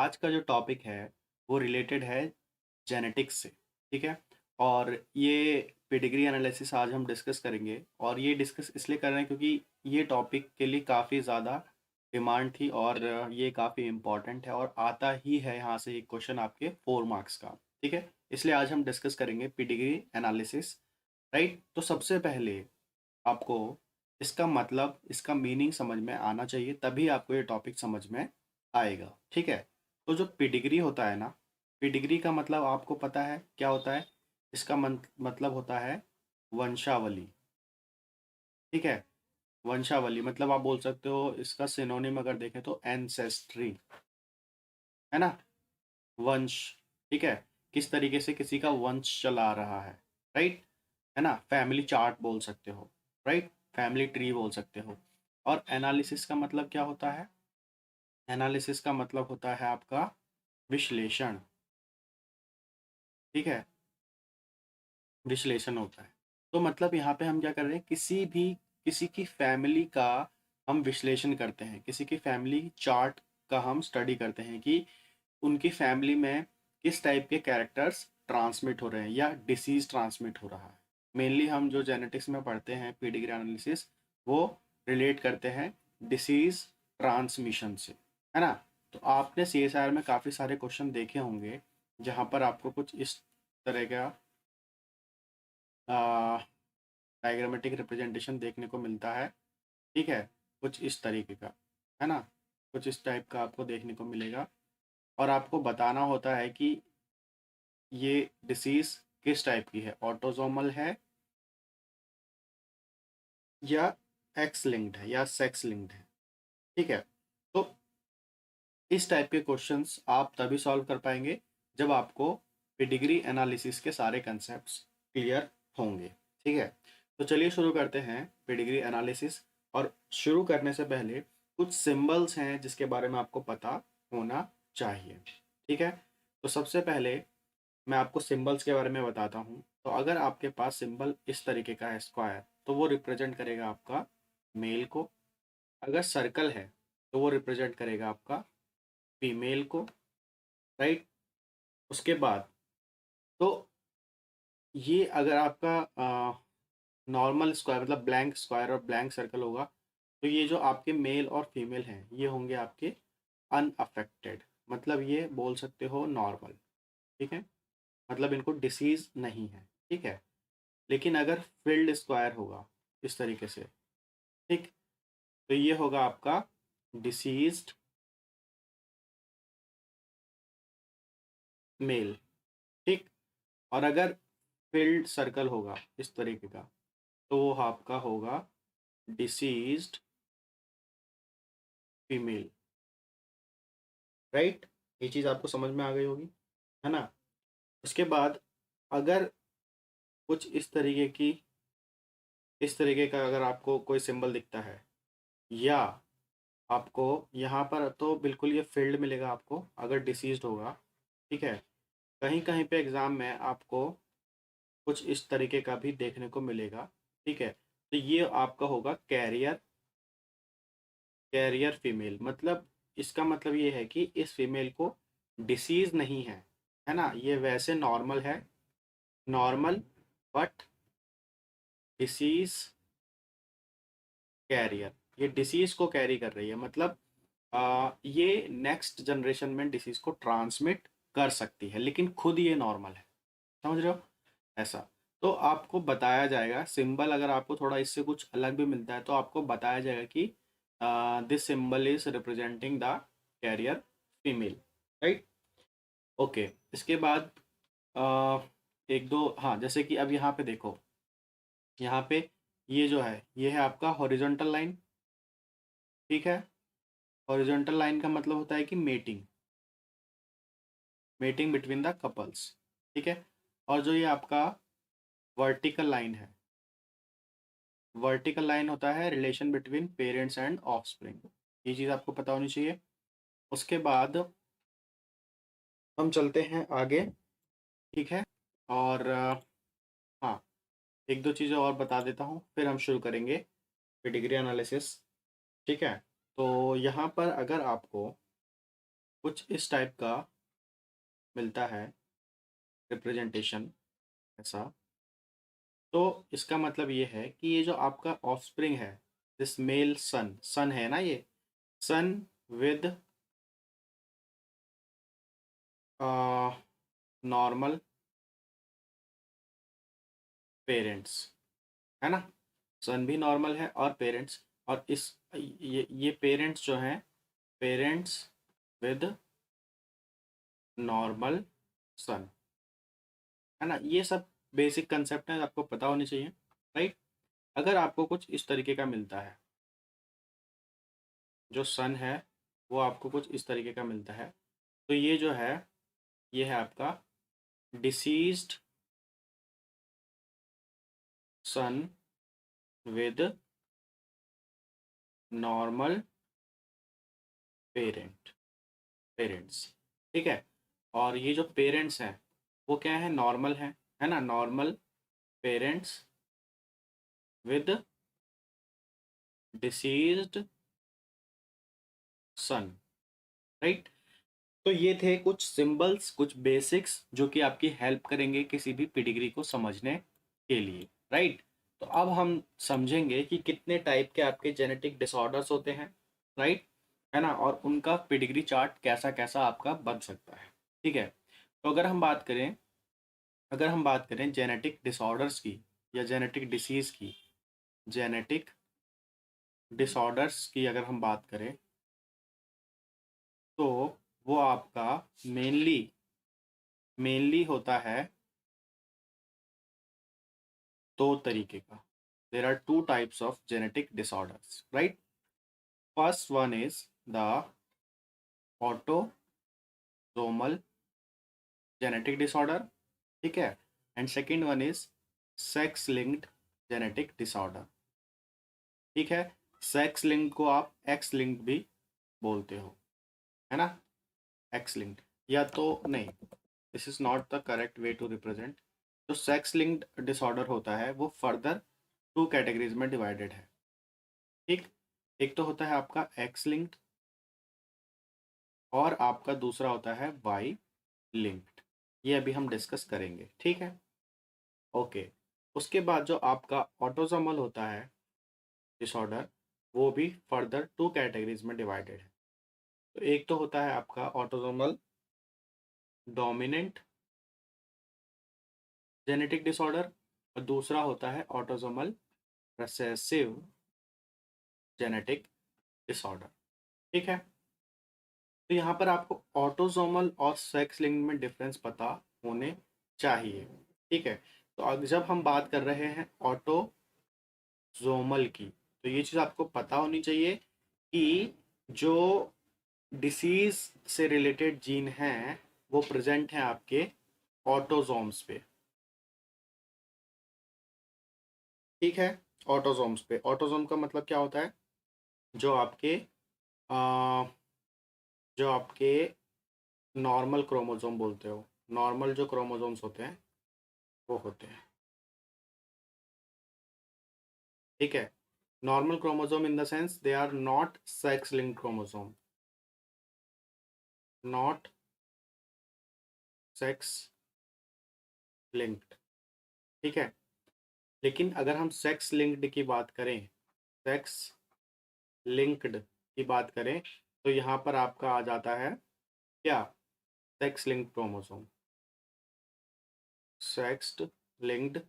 आज का जो टॉपिक है वो रिलेटेड है जेनेटिक्स से। ठीक है। और ये पेडिग्री एनालिसिस आज हम डिस्कस करेंगे और ये डिस्कस इसलिए कर रहे हैं क्योंकि ये टॉपिक के लिए काफ़ी ज़्यादा डिमांड थी और ये काफ़ी इम्पॉर्टेंट है और आता ही है यहाँ से एक क्वेश्चन आपके 4 मार्क्स का। ठीक है। इसलिए आज हम डिस्कस करेंगे पेडिग्री एनालिसिस। राइट। तो सबसे पहले आपको इसका मतलब इसका मीनिंग समझ में आना चाहिए, तभी आपको ये टॉपिक समझ में आएगा। ठीक है। तो जो पेडिग्री होता है ना, पेडिग्री का मतलब आपको पता है क्या होता है? इसका मतलब होता है वंशावली। ठीक है। वंशावली मतलब आप बोल सकते हो, इसका सिनोनिम अगर देखें तो एंसेस्ट्री, है ना। वंश। ठीक है। किस तरीके से किसी का वंश चला आ रहा है। राइट। है ना। फैमिली चार्ट बोल सकते हो। राइट। फैमिली ट्री बोल सकते हो। और एनालिसिस का मतलब क्या होता है? एनालिसिस का मतलब होता है आपका विश्लेषण। ठीक है। विश्लेषण होता है। तो मतलब यहाँ पे हम क्या कर रहे हैं, किसी की फैमिली का हम विश्लेषण करते हैं, किसी की फैमिली चार्ट का हम स्टडी करते हैं कि उनकी फैमिली में किस टाइप के कैरेक्टर्स ट्रांसमिट हो रहे हैं या डिसीज ट्रांसमिट हो रहा है। मेनली हम जो जेनेटिक्स में पढ़ते हैं पेडिग्री एनालिसिस, वो रिलेट करते हैं डिसीज ट्रांसमिशन से, है ना। तो आपने सीएसआर में काफ़ी सारे क्वेश्चन देखे होंगे जहाँ पर आपको कुछ इस तरह का डायग्रामेटिक रिप्रेजेंटेशन देखने को मिलता है। ठीक है। कुछ इस तरीके का, है ना। कुछ इस टाइप का आपको देखने को मिलेगा और आपको बताना होता है कि ये डिसीज किस टाइप की है, ऑटोसोमल है या एक्स लिंक्ड है या सेक्स लिंक्ड है। ठीक है। तो इस टाइप के क्वेश्चंस आप तभी सॉल्व कर पाएंगे जब आपको पेडिग्री एनालिसिस के सारे कंसेप्ट्स क्लियर होंगे। ठीक है। तो चलिए शुरू करते हैं पेडिग्री एनालिसिस। और शुरू करने से पहले कुछ सिंबल्स हैं जिसके बारे में आपको पता होना चाहिए। ठीक है। तो सबसे पहले मैं आपको सिंबल्स के बारे में बताता हूँ। तो अगर आपके पास सिंबल इस तरीके का है स्क्वायर, तो वो रिप्रेजेंट करेगा आपका मेल को। अगर सर्कल है तो वो रिप्रेजेंट करेगा आपका फीमेल को। राइट। उसके बाद तो ये अगर आपका नॉर्मल स्क्वायर मतलब ब्लैंक स्क्वायर और ब्लैंक सर्कल होगा, तो ये जो आपके मेल और फीमेल हैं ये होंगे आपके अनअफेक्टेड, मतलब ये बोल सकते हो नॉर्मल। ठीक है। मतलब इनको डिसीज नहीं है। ठीक है। लेकिन अगर फिल्ड स्क्वायर होगा इस तरीके से, ठीक, तो ये होगा आपका डिसीज्ड मेल। ठीक। और अगर फिल्ड सर्कल होगा इस तरीके का, तो वो आपका होगा डिसीज्ड फीमेल। राइट। ये चीज़ आपको समझ में आ गई होगी, है ना। उसके बाद अगर कुछ इस तरीके का अगर आपको कोई सिंबल दिखता है, या आपको यहाँ पर तो बिल्कुल ये फील्ड मिलेगा आपको अगर डिसीज्ड होगा। ठीक है। कहीं कहीं पे एग्ज़ाम में आपको कुछ इस तरीके का भी देखने को मिलेगा। ठीक है। तो ये आपका होगा कैरियर, कैरियर फीमेल। मतलब इसका मतलब ये है कि इस फीमेल को डिसीज नहीं है ना। ये वैसे नॉर्मल है, नॉर्मल, बट डिसीज कैरियर। ये डिसीज को कैरी कर रही है, मतलब ये नेक्स्ट जनरेशन में डिसीज को ट्रांसमिट कर सकती है, लेकिन खुद ये नॉर्मल है। समझ रहे हो? ऐसा। तो आपको बताया जाएगा सिंबल, अगर आपको थोड़ा इससे कुछ अलग भी मिलता है तो आपको बताया जाएगा कि this symbol is representing the carrier female. Right. Okay. इसके बाद अ, एक दो, हाँ, जैसे कि अब यहाँ पे देखो, यहाँ पे ये जो है ये है आपका हॉरिजॉन्टल लाइन। ठीक है। हॉरिजॉन्टल लाइन का मतलब होता है कि mating, mating between the couples. ठीक है। और जो ये आपका वर्टिकल लाइन है, वर्टिकल लाइन होता है relation between parents and offspring. ये चीज़ आपको पता होनी चाहिए। उसके बाद हम चलते हैं आगे। ठीक है। और हाँ, एक दो चीज़ें और बता देता हूँ फिर हम शुरू करेंगे पेडिग्री एनालिसिस। ठीक है। तो यहाँ पर अगर आपको कुछ इस टाइप का मिलता है रिप्रेजेंटेशन ऐसा, तो इसका मतलब ये है कि ये जो आपका ऑफस्प्रिंग है, दिस मेल सन, सन है ना ये, सन विद नॉर्मल पेरेंट्स, है ना, सन भी नॉर्मल है और पेरेंट्स, और इस ये पेरेंट्स जो हैं, पेरेंट्स विद नॉर्मल सन, है ना, ये सब बेसिक कंसेप्ट है, आपको पता होनी चाहिए, राइट। अगर आपको कुछ इस तरीके का मिलता है, जो सन है वो आपको कुछ इस तरीके का मिलता है, तो ये जो है ये है आपका deceased sun with normal parents, ठीक है। और ये जो पेरेंट्स हैं वो क्या है, नॉर्मल है ना, normal parents with diseased son, right. तो ये थे कुछ सिंबल्स, कुछ बेसिक्स जो कि आपकी हेल्प करेंगे किसी भी पेडिग्री को समझने के लिए, राइट। तो अब हम समझेंगे कि कितने टाइप के आपके जेनेटिक डिसऑर्डर्स होते हैं, राइट, है ना, और उनका पेडिग्री चार्ट कैसा कैसा आपका बन सकता है, ठीक है। तो अगर हम बात करें जेनेटिक डिसऑर्डर्स की या जेनेटिक डिसीज़ की, जेनेटिक डिसऑर्डर्स की अगर हम बात करें, तो वो आपका मेनली होता है दो तरीके का। There are two types of genetic disorders, right. First one is the autosomal genetic disorder, ठीक है, and second one is sex linked genetic disorder, ठीक है। सेक्स लिंक्ड को आप एक्स लिंक्ड भी बोलते हो, है ना, एक्स लिंक्ड, या तो नहीं, this is not the correct way to represent. जो सेक्स लिंक्ड डिसऑर्डर होता है वो फर्दर टू कैटेगरीज में डिवाइडेड है, ठीक। एक तो होता है आपका एक्स लिंक्ड और आपका दूसरा होता है वाई लिंक्ड, ये अभी हम डिस्कस करेंगे, ठीक है, ओके। उसके बाद जो आपका ऑटोसोमल होता है डिसऑर्डर, वो भी फर्दर टू कैटेगरीज में डिवाइडेड है। तो एक तो होता है आपका ऑटोसोमल डोमिनेंट जेनेटिक डिसऑर्डर और दूसरा होता है ऑटोसोमल रिसेसिव जेनेटिक डिसऑर्डर, ठीक है। तो यहाँ पर आपको ऑटोसोमल और सेक्स लिंक में डिफरेंस पता होने चाहिए, ठीक है। तो अब जब हम बात कर रहे हैं ऑटोसोमल की, तो ये चीज़ आपको पता होनी चाहिए कि जो डिसीज से रिलेटेड जीन हैं वो प्रेजेंट हैं आपके ऑटोसोम्स पे, ठीक है। ऑटोसोम्स पे, ऑटोसोम का मतलब क्या होता है, जो आपके आ, जो आपके नॉर्मल क्रोमोसोम बोलते हो, नॉर्मल जो क्रोमोसोम्स होते हैं वो होते हैं, ठीक है। Normal chromosome in the sense they are not sex linked chromosome, not sex linked, ठीक है। लेकिन अगर हम सेक्स लिंक्ड की बात करें, सेक्स लिंक्ड की बात करें, तो यहाँ पर आपका आ जाता है क्या, sex linked chromosome, sexed linked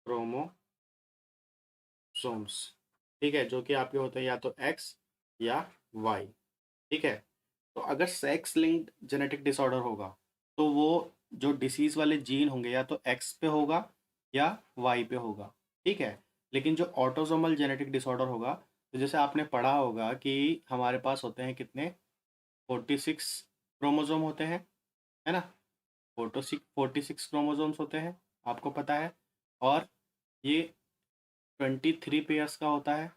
chromosomes, ठीक है, जो कि आपके होते हैं या तो एक्स या वाई, ठीक है। तो अगर सेक्स लिंक्ड जेनेटिक डिसऑर्डर होगा तो वो जो डिसीज वाले जीन होंगे या तो एक्स पे होगा या वाई पे होगा, ठीक है। लेकिन जो ऑटोसोमल जेनेटिक डिसऑर्डर होगा, तो जैसे आपने पढ़ा होगा कि हमारे पास होते हैं कितने, 46 क्रोमोसोम होते हैं, है ना, 46 क्रोमोसोम्स होते हैं, आपको पता है। और ये 23 पेयर्स का होता है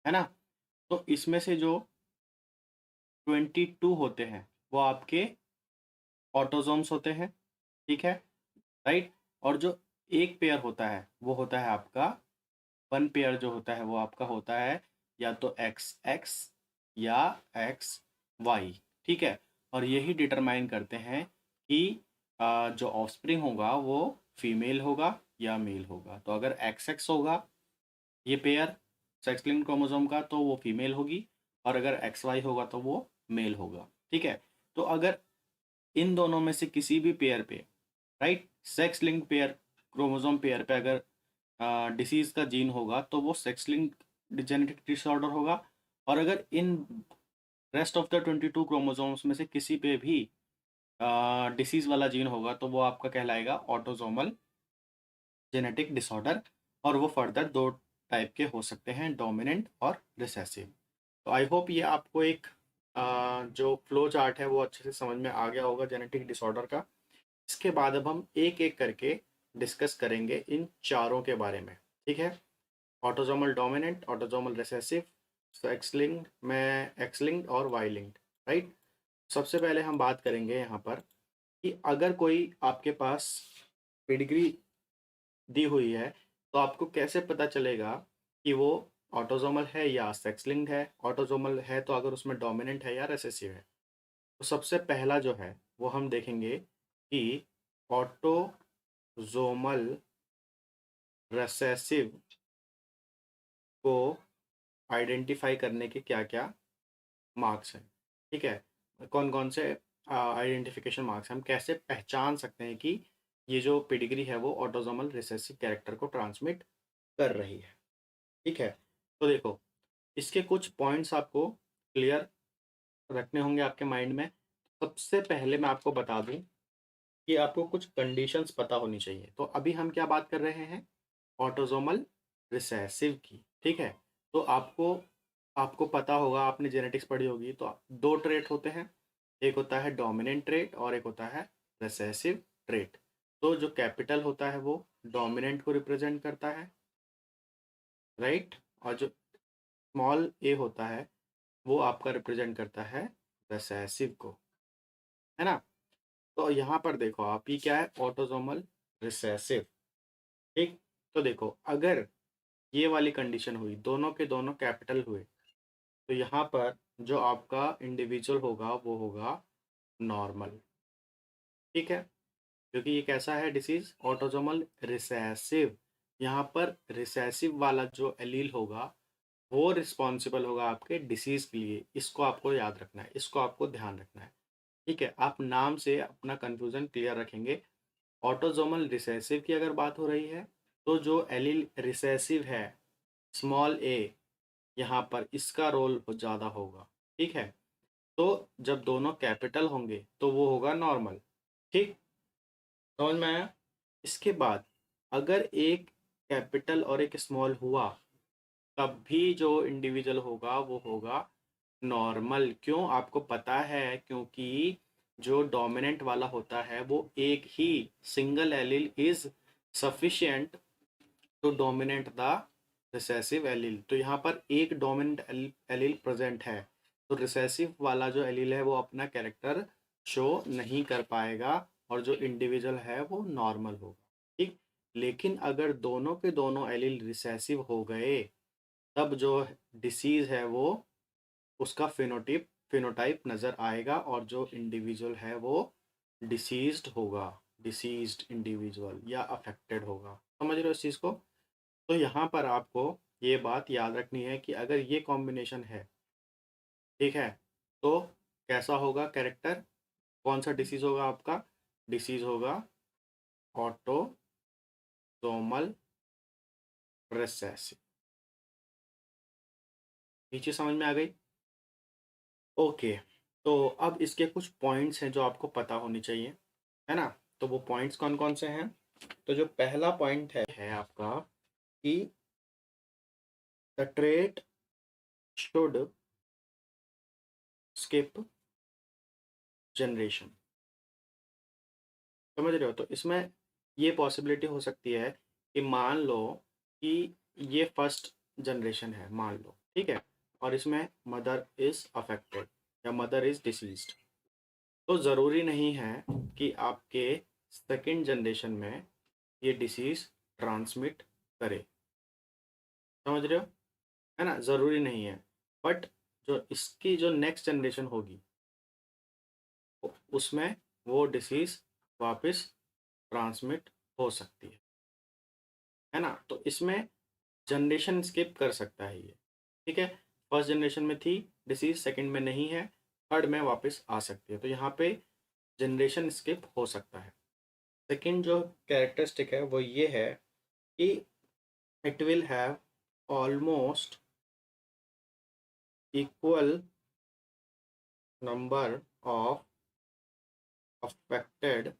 ना। तो इसमें से जो 22 होते हैं वो आपके ऑटोसोम्स होते हैं, ठीक है, राइट। और जो एक पेयर होता है वो होता है आपका, वन पेयर जो होता है वो आपका होता है या तो एक्स एक्स या एक्स वाई, ठीक है। और यही डिटरमाइन करते हैं कि जो ऑफस्प्रिंग होगा वो फीमेल होगा या मेल होगा। तो अगर एक्स एक्स होगा ये पेयर सेक्स लिंक्ड क्रोमोसोम का तो वो फीमेल होगी, और अगर एक्स वाई होगा तो वो मेल होगा, ठीक है। तो अगर इन दोनों में से किसी भी पेयर पे, right, sex linked pair, chromosome pair पे अगर डिसीज का जीन होगा तो वो सेक्स लिंक्ड जेनेटिक डिसऑर्डर होगा। और अगर in rest of the 22 chromosomes में से किसी पे भी डिसीज वाला जीन होगा तो वो आपका कहलाएगा ऑटोसोमल जेनेटिक डिसऑर्डर। और वो फर्दर दो टाइप के हो सकते हैं, डोमिनेंट और रिसेसिव। तो आई होप ये आपको एक जो फ्लो चार्ट है वो अच्छे से समझ में आ गया होगा जेनेटिक डिसऑर्डर का। इसके बाद अब हम एक एक करके डिस्कस करेंगे इन चारों के बारे में, ठीक है। Autosomal dominant, autosomal recessive, x linked में एक्स लिंक्ड और वाई लिंक्ड, राइट। सबसे पहले हम बात करेंगे यहाँ पर कि अगर कोई आपके पास पेडिग्री दी हुई है तो आपको कैसे पता चलेगा कि वो ऑटोसोमल है या सेक्स लिंक्ड है। ऑटोसोमल है तो अगर उसमें डोमिनेंट है या रिसेसिव है। तो सबसे पहला जो है वो हम देखेंगे कि ऑटोसोमल रिसेसिव को आइडेंटिफाई करने के क्या क्या मार्क्स हैं, ठीक है। कौन कौन से आइडेंटिफिकेशन मार्क्स हैं, हम कैसे पहचान सकते हैं कि ये जो पेडिग्री है वो ऑटोसोमल रिसेसिव कैरेक्टर को ट्रांसमिट कर रही है, ठीक है। तो देखो, इसके कुछ पॉइंट्स आपको क्लियर रखने होंगे आपके माइंड में। सबसे पहले मैं आपको बता दूं कि आपको कुछ कंडीशंस पता होनी चाहिए। तो अभी हम क्या बात कर रहे हैं, ऑटोसोमल रिसेसिव की, ठीक है। तो आपको आपको पता होगा, आपने जेनेटिक्स पढ़ी होगी, तो दो ट्रेट होते हैं, एक होता है डोमिनेंट ट्रेट और एक होता है रिसेसिव ट्रेट। तो जो कैपिटल होता है वो डोमिनेंट को रिप्रेजेंट करता है, राइट, और जो स्मॉल ए होता है वो आपका रिप्रेजेंट करता है रिसेसिव को, है ना। तो यहाँ पर देखो आप, ये क्या है, ऑटोसोमल रिसेसिव, ठीक। तो देखो, अगर ये वाली कंडीशन हुई, दोनों के दोनों कैपिटल हुए, तो यहाँ पर जो आपका इंडिविजुअल होगा वो होगा नॉर्मल, ठीक है। क्योंकि ये कैसा है डिसीज, ऑटोसोमल रिसेसिव। यहाँ पर रिसेसिव वाला जो एलील होगा वो रिस्पॉन्सिबल होगा आपके डिसीज के लिए। इसको आपको याद रखना है, इसको आपको ध्यान रखना है, ठीक है। आप नाम से अपना कंफ्यूजन क्लियर रखेंगे। ऑटोसोमल रिसेसिव की अगर बात हो रही है तो जो एलील रिसेसिव है, स्मॉल ए, यहाँ पर इसका रोल ज़्यादा होगा, ठीक है। तो जब दोनों कैपिटल होंगे तो वो होगा नॉर्मल, ठीक, समझ में आया। इसके बाद अगर एक कैपिटल और एक स्मॉल हुआ तब भी जो इंडिविजुअल होगा वो होगा नॉर्मल। क्यों, आपको पता है, क्योंकि जो डोमिनेंट वाला होता है वो एक ही single allele is sufficient to dominate the recessive allele. तो यहाँ पर एक डोमिनेंट एलील प्रेजेंट है तो रिसेसिव वाला जो एलील है वो अपना कैरेक्टर शो नहीं कर पाएगा और जो इंडिविजुअल है वो नॉर्मल होगा, ठीक। लेकिन अगर दोनों के दोनों एलील रिसेसिव हो गए तब जो डिसीज है वो, उसका फिनोटाइप नज़र आएगा और जो इंडिविजुअल है वो डिसीज्ड होगा, डिसीज्ड इंडिविजुअल या अफेक्टेड होगा। समझ रहे हो इस चीज़ को। तो यहाँ पर आपको ये बात याद रखनी है कि अगर ये कॉम्बिनेशन है, ठीक है, तो कैसा होगा कैरेक्टर, कौन सा डिसीज होगा आपका, डिसीज होगा ऑटोसोमल रिसेसिव। ये चीज़ समझ में आ गई, ओके। तो अब इसके कुछ पॉइंट्स हैं जो आपको पता होनी चाहिए, है ना। तो वो पॉइंट्स कौन कौन से हैं। तो जो पहला पॉइंट है आपका कि the trait should skip generation. समझ रहे हो। तो इसमें ये पॉसिबिलिटी हो सकती है कि मान लो कि ये फर्स्ट जनरेशन है, मान लो, ठीक है, और इसमें मदर इज अफेक्टेड या मदर इज डिसीज्ड। तो ज़रूरी नहीं है कि आपके सेकंड जनरेशन में ये डिसीज़ ट्रांसमिट करे। समझ रहे हो, है ना, ज़रूरी नहीं है। बट जो इसकी जो नेक्स्ट जनरेशन होगी उसमें वो डिसीज़ वापस ट्रांसमिट हो सकती है ना? तो इसमें जनरेशन स्किप कर सकता है ये, ठीक है? फर्स्ट जनरेशन में थी डिसीज़, सेकंड में नहीं है, थर्ड में वापस आ सकती है। तो यहाँ पे जनरेशन स्किप हो सकता है। सेकंड जो कैरेक्टरिस्टिक है वो ये है कि it will have almost equal number of affected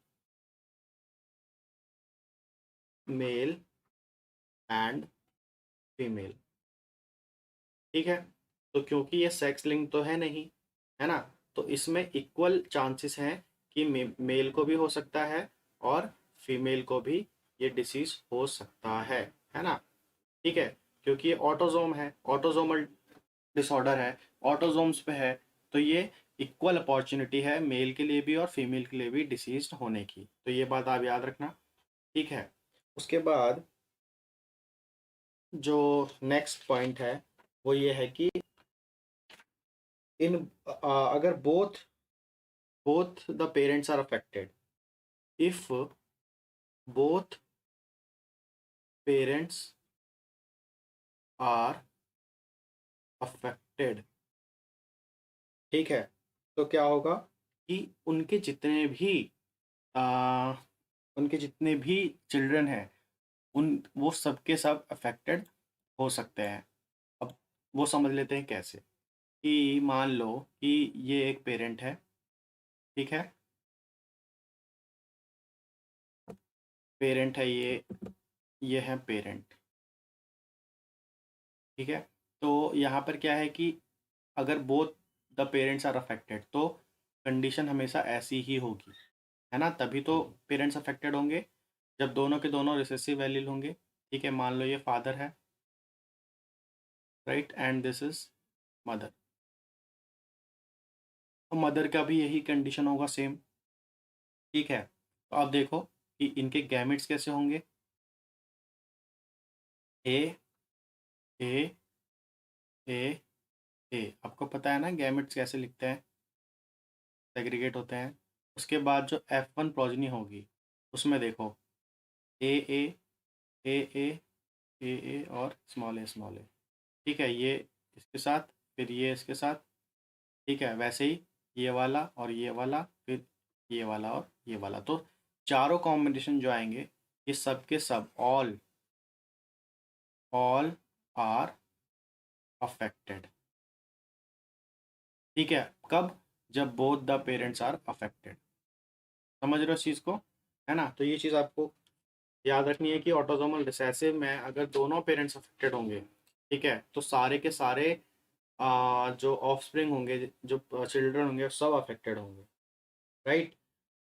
male and female, ठीक है? तो क्योंकि ये सेक्स लिंक तो है नहीं, है ना? तो इसमें इक्वल चांसेस हैं कि मेल को भी हो सकता है और फीमेल को भी ये डिसीज हो सकता है ना? ठीक है, क्योंकि ये ऑटोजोम है, ऑटोजोमल डिसऑर्डर है, ऑटोजोम्स पे है, तो ये इक्वल अपॉर्चुनिटी है मेल के लिए भी और फीमेल के लिए भी डिसीज होने की। तो ये बात आप याद रखना, ठीक है? उसके बाद जो नेक्स्ट पॉइंट है वो ये है कि इन अगर both the parents are affected, if both parents are affected, ठीक है, तो क्या होगा कि आ, उनके जितने भी चिल्ड्रन हैं उन वो सब के सब अफेक्टेड हो सकते हैं। अब वो समझ लेते हैं कैसे, कि मान लो कि ये एक पेरेंट है, ठीक है? पेरेंट है ये है पेरेंट, ठीक है? तो यहाँ पर क्या है कि अगर both the parents are affected तो कंडीशन हमेशा ऐसी ही होगी, है ना? तभी तो पेरेंट्स अफेक्टेड होंगे जब दोनों के दोनों रिसेसिव एलील होंगे, ठीक है? मान लो ये फादर है, right, and this is mother, तो मदर का भी यही कंडीशन होगा सेम, ठीक है? तो अब देखो कि इनके गैमेट्स कैसे होंगे, ए ए ए ए, आपको पता है ना गैमेट्स कैसे लिखते हैं, सेग्रीगेट होते हैं। उसके बाद जो F1 प्रोजनी होगी उसमें देखो ए ए ए ए ए ए और स्मॉल ए, ठीक है? ये इसके साथ, फिर ये इसके साथ, ठीक है? वैसे ही ये वाला और ये वाला, फिर ये वाला और ये वाला, तो चारों कॉम्बिनेशन जो आएंगे ये सब के सब ऑल आर अफेक्टेड, ठीक है? कब? जब both the parents are affected. समझ रहे हो इस चीज़ को, है ना? तो ये चीज़ आपको याद रखनी है कि ऑटोसोमल रिसेसिव में अगर दोनों पेरेंट्स अफेक्टेड होंगे, ठीक है, तो सारे के सारे जो ऑफस्प्रिंग होंगे, जो चिल्ड्रन होंगे, सब अफेक्टेड होंगे, राइट?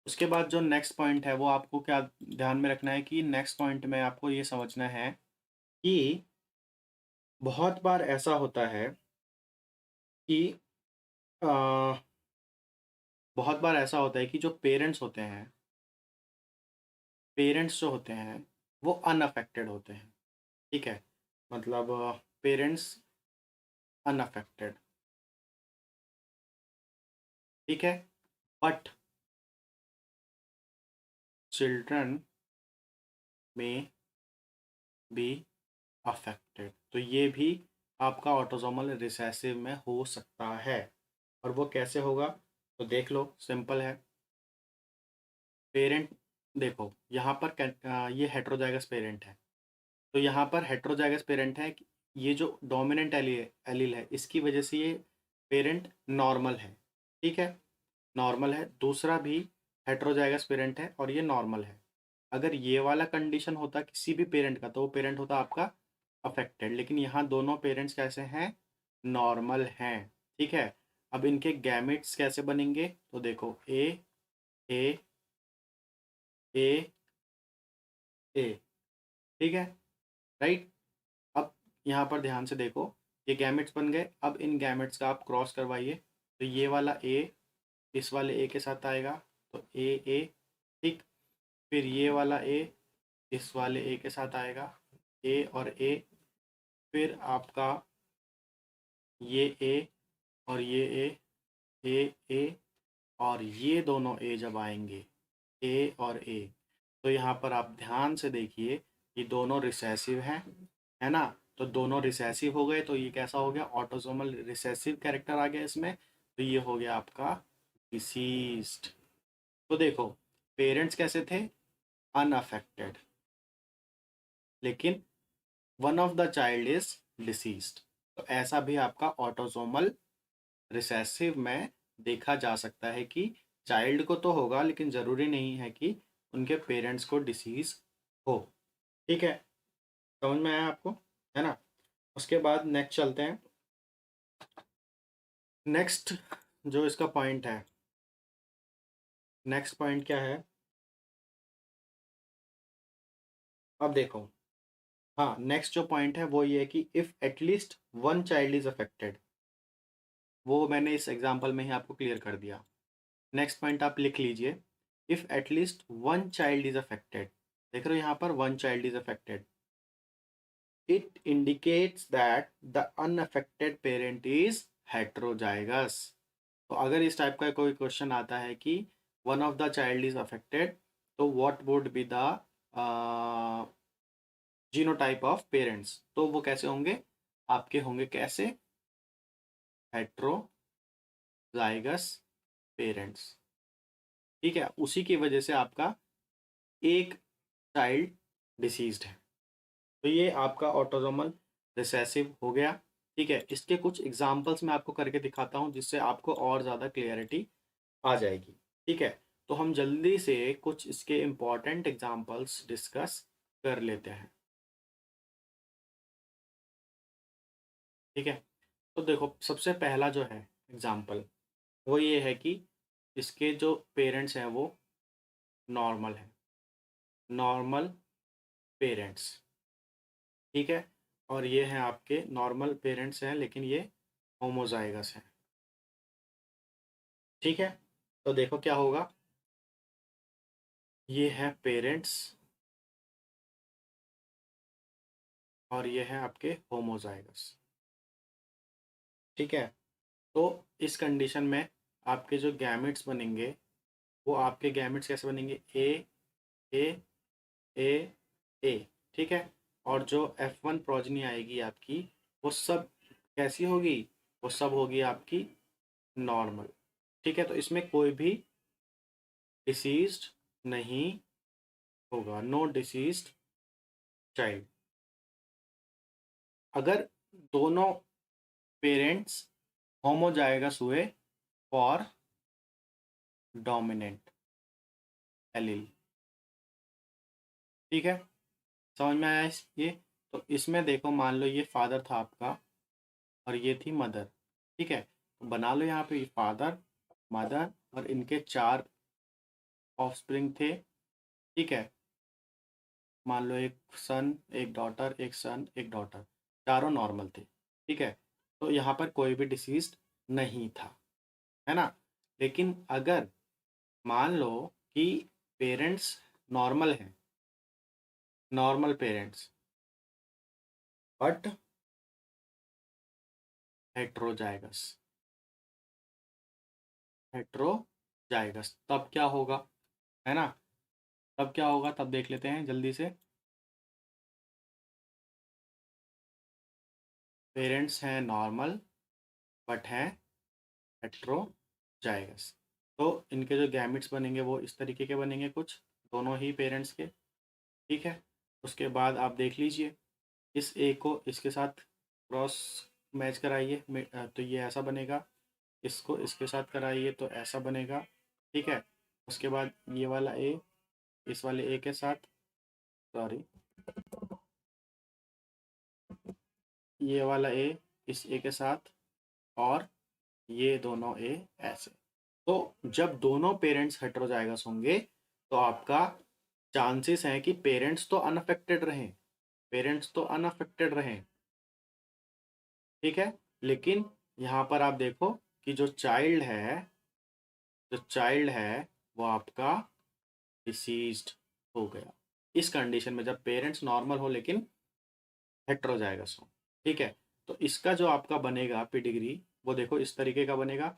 उसके बाद जो नेक्स्ट पॉइंट है वो आपको क्या ध्यान में रखना है कि नेक्स्ट पॉइंट में आपको ये समझना है कि बहुत बार ऐसा होता है कि आ, बहुत बार ऐसा होता है कि जो पेरेंट्स जो होते हैं वो अनअफेक्टेड होते हैं, ठीक है? मतलब पेरेंट्स अनअफेक्टेड, ठीक है, बट चिल्ड्रन में बी अफेक्टेड, तो ये भी आपका ऑटोसोमल रिसेसिव में हो सकता है। और वो कैसे होगा? तो देख लो, सिंपल है। पेरेंट देखो यहाँ पर ये हेट्रोजाइगस पेरेंट है, तो यहाँ पर हेट्रोजाइगस पेरेंट है, ये जो डोमिनेंट एलील है इसकी वजह से ये पेरेंट नॉर्मल है, ठीक है? नॉर्मल है। दूसरा भी हेट्रोजाइगस पेरेंट है और ये नॉर्मल है। अगर ये वाला कंडीशन होता किसी भी पेरेंट का तो वो पेरेंट होता आपका अफेक्टेड, लेकिन यहाँ दोनों पेरेंट्स कैसे हैं? नॉर्मल हैं, ठीक है? अब इनके गैमेट्स कैसे बनेंगे? तो देखो ए ए ए ए, ठीक है, राइट? अब यहाँ पर ध्यान से देखो, ये गैमेट्स बन गए। अब इन गैमेट्स का आप क्रॉस करवाइए, तो ये वाला ए इस वाले ए के साथ आएगा, तो ए, ठीक। फिर ये वाला ए इस वाले ए के साथ आएगा, ए और ए। फिर आपका ये ए और ये ए, ए और ये दोनों ए जब आएंगे, ए और ए, तो यहाँ पर आप ध्यान से देखिए कि दोनों रिसेसिव हैं, है ना। तो दोनों रिसेसिव हो गए, तो ये कैसा हो गया, ऑटोसोमल रिसेसिव कैरेक्टर आ गया इसमें। तो ये हो गया आपका डिसीज्ड। तो देखो, पेरेंट्स कैसे थे, अनअफेक्टेड, लेकिन one of the child is deceased. तो ऐसा भी आपका ऑटोसोमल रिसेसिव में देखा जा सकता है कि चाइल्ड को तो होगा, लेकिन ज़रूरी नहीं है कि उनके पेरेंट्स को डिसीज हो। ठीक है, समझ में आया आपको, है ना। उसके बाद नेक्स्ट चलते हैं। नेक्स्ट जो इसका पॉइंट है, नेक्स्ट पॉइंट क्या है, अब देखो। हाँ, नेक्स्ट जो पॉइंट है वो ये है कि if at least one child is affected, वो मैंने इस एग्जांपल में ही आपको क्लियर कर दिया। नेक्स्ट पॉइंट आप लिख लीजिए, if at least one child is affected. देख रहे हो यहाँ पर one child is affected, it indicates that the unaffected parent is heterozygous. तो अगर इस टाइप का कोई क्वेश्चन आता है कि one of the child is affected, तो what would be the genotype of parents, तो वो कैसे होंगे, आपके होंगे कैसे, हेट्रोजाइगस पेरेंट्स। ठीक है, उसी की वजह से आपका एक चाइल्ड डिसीज्ड है। तो ये आपका ऑटोसोमल रिसेसिव हो गया। ठीक है, इसके कुछ एग्जांपल्स मैं आपको करके दिखाता हूँ, जिससे आपको और ज़्यादा क्लियरिटी आ जाएगी। ठीक है, तो हम जल्दी से कुछ इसके इम्पॉर्टेंट एग्जांपल्स डिस्कस कर लेते हैं। ठीक है, तो देखो, सबसे पहला जो है एग्जांपल, वो ये है कि इसके जो पेरेंट्स हैं वो नॉर्मल हैं, नॉर्मल पेरेंट्स। ठीक है, और ये हैं आपके नॉर्मल पेरेंट्स हैं, लेकिन ये होमोजाइगस हैं। ठीक है, तो देखो क्या होगा, ये है पेरेंट्स और ये है आपके होमोजाइगस। ठीक है, तो इस कंडीशन में आपके जो गैमेट्स बनेंगे, वो आपके गैमेट्स कैसे बनेंगे, ए ए ए। ठीक है, और जो F1 प्रोजनी आएगी आपकी, वो सब कैसी होगी, वो सब होगी आपकी नॉर्मल। ठीक है, तो इसमें कोई भी डिसीज्ड नहीं होगा, नो डिसीज्ड चाइल्ड। अगर दोनों पेरेंट्स होमोजाइगस हुए फॉर डोमिनेंट एलील। ठीक है, समझ में आया ये। तो इसमें देखो, मान लो ये फादर था आपका और ये थी मदर। ठीक है, तो बना लो यहाँ पे फादर, मदर और इनके 4 ऑफस्प्रिंग थे। ठीक है, मान लो एक सन, एक डॉटर, एक सन, एक डॉटर, चारों नॉर्मल थे। ठीक है, तो यहाँ पर कोई भी डिसीज नहीं था, है ना। लेकिन अगर मान लो कि पेरेंट्स नॉर्मल हैं, normal parents, but heterozygous, heterozygous, तब क्या होगा, है ना। तब क्या होगा, तब देख लेते हैं जल्दी से। पेरेंट्स हैं नॉर्मल बट हैं हेट्रोजाइगस, तो इनके जो गैमिट्स बनेंगे वो इस तरीके के बनेंगे कुछ, दोनों ही पेरेंट्स के। ठीक है, उसके बाद आप देख लीजिए, इस ए को इसके साथ क्रॉस मैच कराइए, तो ये ऐसा बनेगा, इसको इसके साथ कराइए तो ऐसा बनेगा। ठीक है, उसके बाद ये वाला ए इस वाले ए के साथ, सॉरी, ये वाला ए इस ए के साथ, और ये दोनों ए ऐसे। तो जब दोनों पेरेंट्स हेटेरोजाइगस होंगे, तो आपका चांसेस हैं कि पेरेंट्स तो अनअफेक्टेड रहें, पेरेंट्स तो अनअफेक्टेड रहें। ठीक है, लेकिन यहाँ पर आप देखो कि जो चाइल्ड है, जो चाइल्ड है वो आपका डिसीज्ड हो गया, इस कंडीशन में जब पेरेंट्स नॉर्मल हो लेकिन हेटेरोजाइगस हो। ठीक है, तो इसका जो आपका बनेगा पेडिग्री, वो देखो इस तरीके का बनेगा,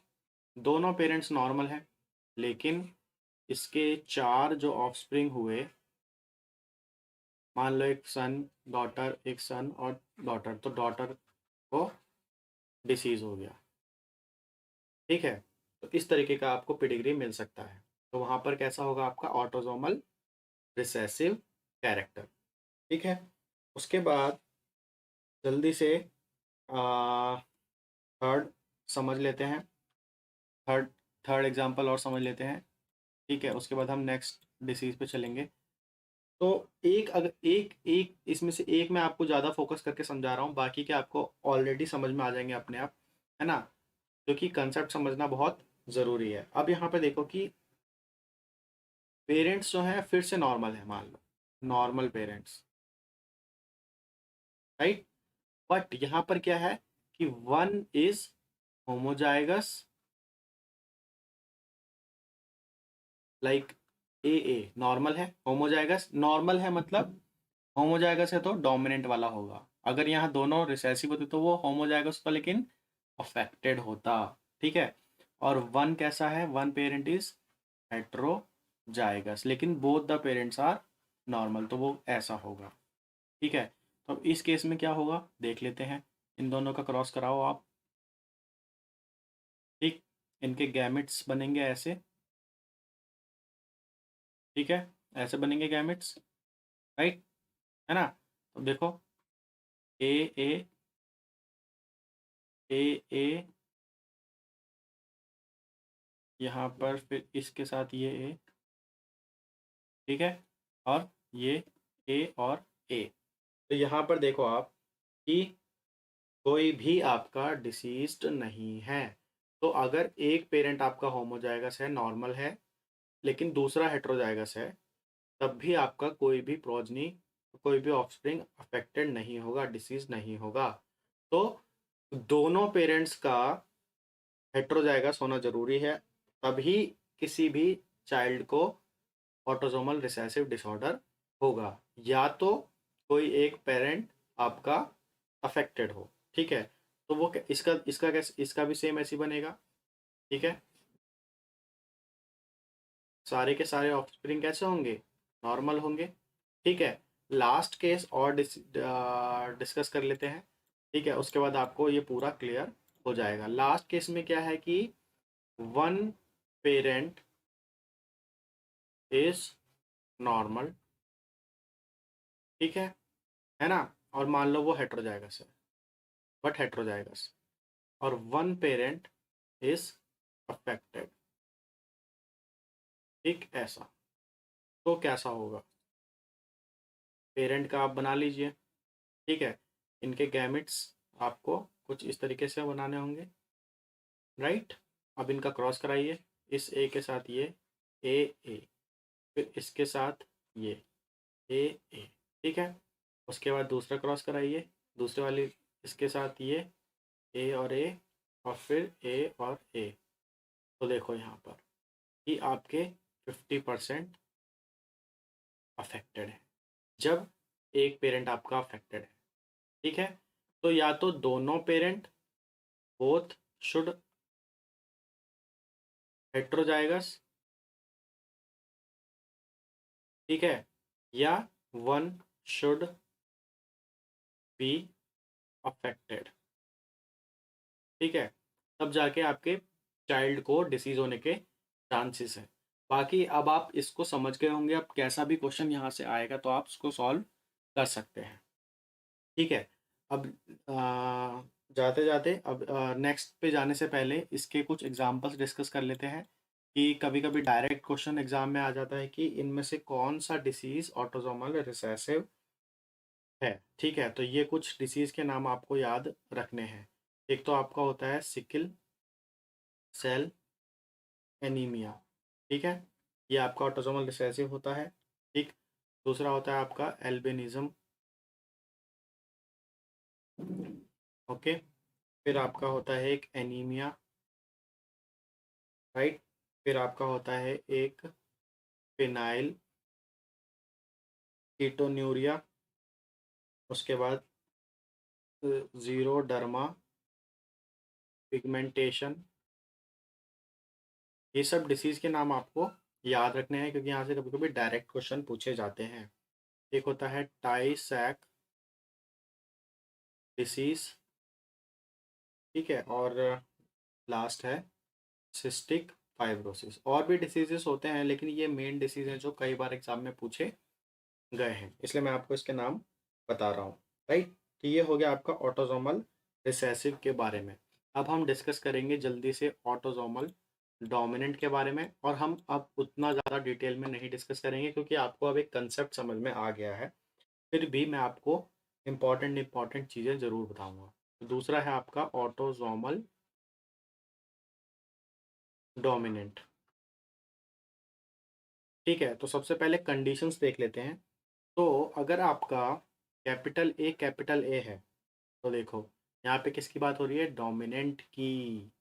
दोनों पेरेंट्स नॉर्मल हैं, लेकिन इसके 4 जो ऑफस्प्रिंग हुए, मान लो एक सन डॉटर, एक सन और डॉटर, तो डॉटर को डिसीज हो गया। ठीक है, तो इस तरीके का आपको पेडिग्री मिल सकता है। तो वहाँ पर कैसा होगा आपका ऑटोसोमल रिसेसिव कैरेक्टर। ठीक है, उसके बाद जल्दी से थर्ड समझ लेते हैं, थर्ड थर्ड एग्जांपल और समझ लेते हैं। ठीक है, उसके बाद हम नेक्स्ट डिसीज पे चलेंगे। तो एक अगर एक एक इसमें से एक मैं आपको ज़्यादा फोकस करके समझा रहा हूँ, बाकी के आपको ऑलरेडी समझ में आ जाएंगे अपने आप, है ना, क्योंकि कंसेप्ट समझना बहुत ज़रूरी है। अब यहाँ पे देखो कि पेरेंट्स जो हैं फिर से नॉर्मल है, मान लो नॉर्मल पेरेंट्स, राइट। बट यहाँ पर क्या है कि one is homozygous, like a normal है, होमोजाइगस नॉर्मल है, मतलब होमोजाइगस है तो डोमिनेंट वाला होगा। अगर यहाँ दोनों रिसेसिव होते तो वो होमोजाइगस होता लेकिन अफेक्टेड होता। ठीक है, और वन कैसा है, वन पेरेंट इज हेट्रोजाइगस लेकिन both the parents are normal, तो वो ऐसा होगा। ठीक है, तो इस केस में क्या होगा देख लेते हैं, इन दोनों का क्रॉस कराओ आप। ठीक, इनके गैमेट्स बनेंगे ऐसे। ठीक है, ऐसे बनेंगे गैमेट्स, राइट, है ना। तो देखो ए ए ए ए, यहाँ पर फिर इसके साथ ये ए, ठीक है, और ये ए और ए। तो यहाँ पर देखो आप कि कोई भी आपका डिसीज्ड नहीं है। तो अगर एक पेरेंट आपका होमोजाइगस है, नॉर्मल है, लेकिन दूसरा हेट्रोजाइगस है, तब भी आपका कोई भी प्रोजनी, कोई भी ऑफस्प्रिंग अफेक्टेड नहीं होगा, डिसीज नहीं होगा। तो दोनों पेरेंट्स का हेट्रोजाइगस होना जरूरी है, तभी किसी भी चाइल्ड को ऑटोसोमल रिसेसिव डिसऑर्डर होगा, या तो कोई एक पेरेंट आपका अफेक्टेड हो। ठीक है, तो वो इसका इसका कैसे, इसका भी सेम ऐसे बनेगा। ठीक है, सारे के सारे ऑफस्प्रिंग कैसे होंगे, नॉर्मल होंगे। ठीक है, लास्ट केस और डिस्कस कर लेते हैं। ठीक है, उसके बाद आपको ये पूरा क्लियर हो जाएगा। लास्ट केस में क्या है कि वन पेरेंट इज नॉर्मल, ठीक है ना, और मान लो वो हेट्रोजाइगस है, बट हेट्रोजाइगस, और वन पेरेंट इज अफेक्टेड। ठीक, ऐसा तो कैसा होगा, पेरेंट का आप बना लीजिए। ठीक है, इनके गैमेट्स आपको कुछ इस तरीके से बनाने होंगे, राइट। अब इनका क्रॉस कराइए, इस ए के साथ ये ए, फिर इसके साथ ये ए। ठीक है, उसके बाद दूसरा क्रॉस कराइए, दूसरे वाली इसके साथ ये ए, और फिर ए और ए। तो देखो यहाँ पर कि आपके 50% अफेक्टेड है, जब एक पेरेंट आपका अफेक्टेड है। ठीक है, तो या तो दोनों पेरेंट बोथ शुड हेट्रोजाइगस, ठीक है, या वन शुड बी अफेक्टेड। ठीक है, तब जाके आपके चाइल्ड को डिसीज होने के चांसेस है। बाकी अब आप इसको समझ गए होंगे, अब कैसा भी क्वेश्चन यहाँ से आएगा तो आप उसको सॉल्व कर सकते हैं। ठीक है, अब जाते जाते अब नेक्स्ट पे जाने से पहले इसके कुछ एग्जांपल्स डिस्कस कर लेते हैं कि कभी कभी डायरेक्ट क्वेश्चन एग्जाम में आ जाता है कि इनमें से कौन सा डिसीज ऑटोसोमल रिसेसिव है। ठीक है, तो ये कुछ डिसीज के नाम आपको याद रखने हैं। एक तो आपका होता है सिकल सेल एनीमिया, ठीक है, ये आपका ऑटोसोमल रिसेसिव होता है। ठीक, दूसरा होता है आपका एल्बिनिज्म। ओके, फिर आपका होता है एक एनीमिया, राइट। फिर आपका होता है एक फिनाइल कीटोन्यूरिया, उसके बाद जीरोडर्मा पिगमेंटेशन, ये सब डिसीज़ के नाम आपको याद रखने हैं, क्योंकि यहाँ से कभी कभी डायरेक्ट क्वेश्चन पूछे जाते हैं। एक होता है टाई सैक डिसीज़, ठीक है, और लास्ट है सिस्टिक फाइब्रोसिस। और भी डिसीजेस होते हैं, लेकिन ये मेन डिसीज हैं जो कई बार एग्जाम में पूछे गए हैं, इसलिए मैं आपको इसके नाम बता रहा हूँ। राइट, तो ये हो गया आपका ऑटोजोमल रिसेसिव के बारे में। अब हम डिस्कस करेंगे जल्दी से ऑटोजोमल डोमिनेंट के बारे में, और हम अब उतना ज़्यादा डिटेल में नहीं डिस्कस करेंगे, क्योंकि आपको अब एक कंसेप्ट समझ में आ गया है। फिर भी मैं आपको इम्पॉर्टेंट चीज़ें ज़रूर बताऊँगा। दूसरा है आपका ऑटोजोमल डोमिनेंट। ठीक है, तो सबसे पहले कंडीशंस देख लेते हैं। तो अगर आपका कैपिटल ए है, तो देखो यहाँ पे किसकी बात हो रही है, डोमिनेंट की।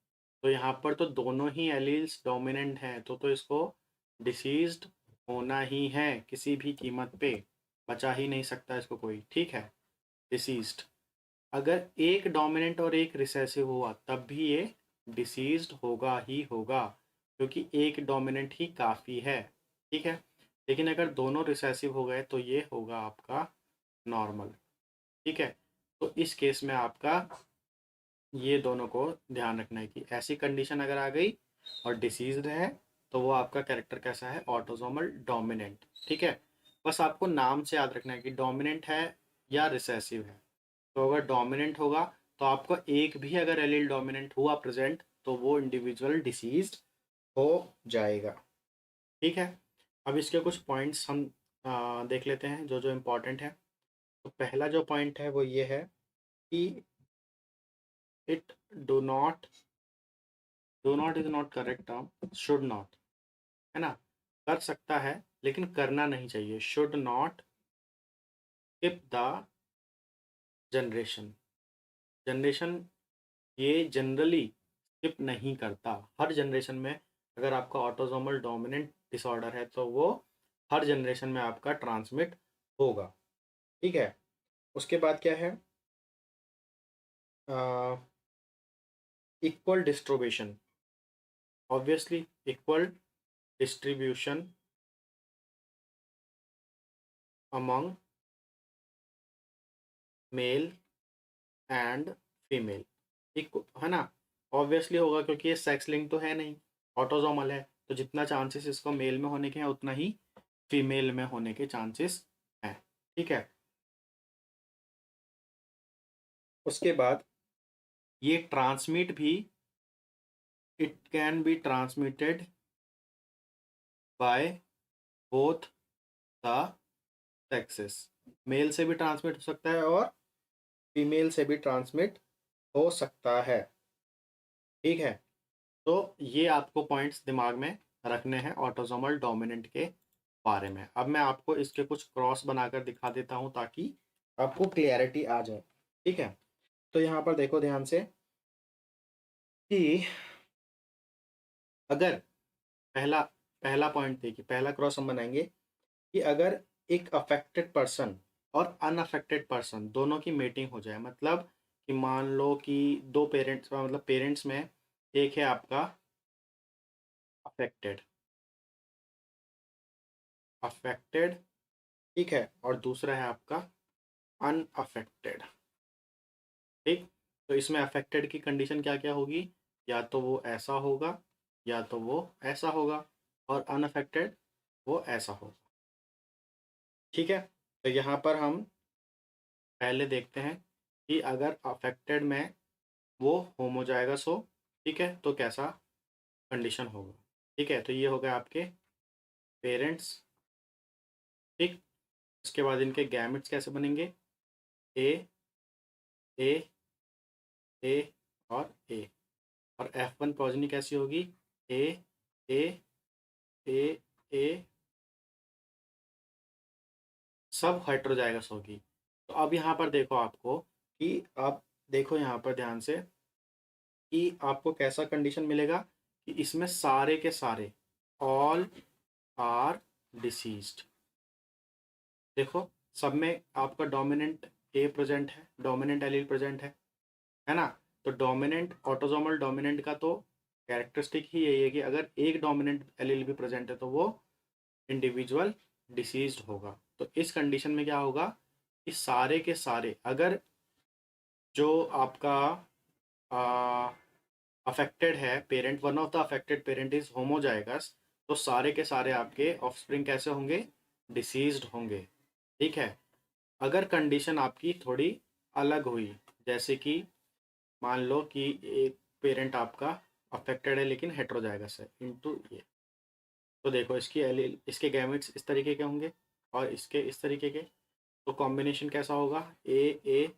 तो यहाँ पर तो दोनों ही एलील्स डोमिनेंट हैं, तो इसको डिसीज्ड होना ही है किसी भी कीमत पे, बचा ही नहीं सकता इसको कोई। ठीक है, डिसीज्ड। अगर एक डोमिनेंट और एक रिसेसिव हुआ तब भी ये डिसीज्ड होगा ही होगा, क्योंकि एक डोमिनेंट ही काफ़ी है। ठीक है, लेकिन अगर दोनों रिसेसिव हो गए तो ये होगा आपका नॉर्मल। ठीक है, तो इस केस में आपका ये दोनों को ध्यान रखना है कि ऐसी कंडीशन अगर आ गई और डिसीज्ड है, तो वो आपका कैरेक्टर कैसा है, ऑटोसोमल डोमिनेंट। ठीक है, बस आपको नाम से याद रखना है कि डोमिनेंट है या रिसेसिव है। तो अगर डोमिनेंट होगा तो आपको एक भी अगर एलील डोमिनेंट हुआ प्रेजेंट, तो वो इंडिविजुअल डिसीज्ड हो जाएगा। ठीक है, अब इसके कुछ पॉइंट्स हम देख लेते हैं जो जो इम्पोर्टेंट है। तो पहला जो पॉइंट है वो ये है कि it do not is not correct term, should not, है ना। कर सकता है लेकिन करना नहीं चाहिए। Should not skip the generation. Generation ये जनरली स्किप नहीं करता। हर जनरेशन में अगर आपका ऑटोसोमल डोमिनेंट डिसऑर्डर है तो वो हर जनरेशन में आपका ट्रांसमिट होगा। ठीक है, उसके बाद क्या है, equal distribution, obviously equal distribution among male and female, है ना। ऑब्वियसली होगा क्योंकि ये सेक्स लिंक तो है नहीं, ऑटोसोमल है, तो जितना चांसेस इसको मेल में होने के हैं उतना ही फीमेल में होने के चांसेस हैं। ठीक है, उसके बाद ये ट्रांसमिट भी, it can be transmitted by both the sexes. Male से भी ट्रांसमिट हो सकता है और फीमेल से भी ट्रांसमिट हो सकता है। ठीक है, तो ये आपको पॉइंट्स दिमाग में रखने हैं ऑटोसोमल डोमिनेंट के बारे में। अब मैं आपको इसके कुछ क्रॉस बनाकर दिखा देता हूँ ताकि आपको क्लियरिटी आ जाए। ठीक है, तो यहाँ पर देखो ध्यान से कि अगर पहला पहला पॉइंट देखिए, पहला क्रॉस हम बनाएंगे कि अगर एक अफेक्टेड पर्सन और अनअफेक्टेड पर्सन दोनों की मेटिंग हो जाए, मतलब कि मान लो कि दो पेरेंट्स, मतलब पेरेंट्स में एक है आपका अफेक्टेड अफेक्टेड ठीक है, और दूसरा है आपका अनअफेक्टेड। ठीक, तो इसमें अफेक्टेड की कंडीशन क्या क्या होगी, या तो वो ऐसा होगा या तो वो ऐसा होगा, और अनअफेक्टेड वो ऐसा होगा। ठीक है, तो यहाँ पर हम पहले देखते हैं कि अगर अफेक्टेड में वो होमोजाइगस हो, ठीक है, तो कैसा कंडीशन होगा। ठीक है, तो ये हो गए आपके पेरेंट्स। ठीक, उसके बाद इनके गैमेट्स कैसे बनेंगे, ए ए ए और ए, और F1 प्रोजनी कैसी होगी, ए ए ए ए, सब हेट्रोजाइगस होगी। तो अब यहाँ पर देखो आपको कि आप देखो यहाँ पर ध्यान से कि आपको कैसा कंडीशन मिलेगा कि इसमें सारे के सारे ऑल आर डिसीज्ड। देखो सब में आपका डोमिनेंट ए प्रेजेंट है, डोमिनेंट एलील प्रेजेंट है ना। तो डोमिनेंट ऑटोसोमल डोमिनेंट का तो कैरेक्टरिस्टिक ही यही है कि अगर एक डोमिनेंट एलील भी प्रेजेंट है तो वो इंडिविजुअल डिसीज्ड होगा। तो इस कंडीशन में क्या होगा कि सारे के सारे, अगर जो आपका अफेक्टेड है parent, one of the affected parent is homozygous, तो सारे के सारे आपके ऑफस्प्रिंग कैसे होंगे, डिसीज्ड होंगे। ठीक है। अगर कंडीशन आपकी थोड़ी अलग हुई, जैसे कि मान लो कि एक पेरेंट आपका अफेक्टेड है लेकिन हेटेरोजाइगस है इनटू ये, तो देखो इसकी एलील, इसके गैमेट्स इस तरीके के होंगे और इसके इस तरीके के, तो कॉम्बिनेशन कैसा होगा, ए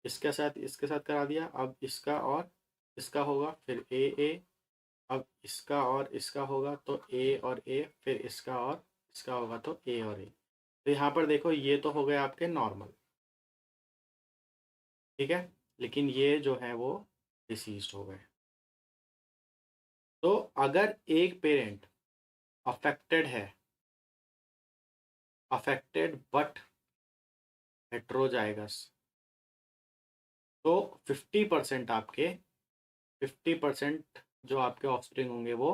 इसके साथ करा दिया, अब इसका और इसका होगा, फिर ए, अब इसका और इसका होगा तो ए और ए, फिर इसका और इसका होगा तो ए और ए। तो यहाँ पर देखो ये तो हो गए आपके नॉर्मल, ठीक है, लेकिन ये जो है वो डिसीज्ड हो गए। तो अगर एक पेरेंट अफेक्टेड है, अफेक्टेड बट हेट्रोजाइगस, तो 50% आपके 50% जो आपके ऑफस्प्रिंग होंगे वो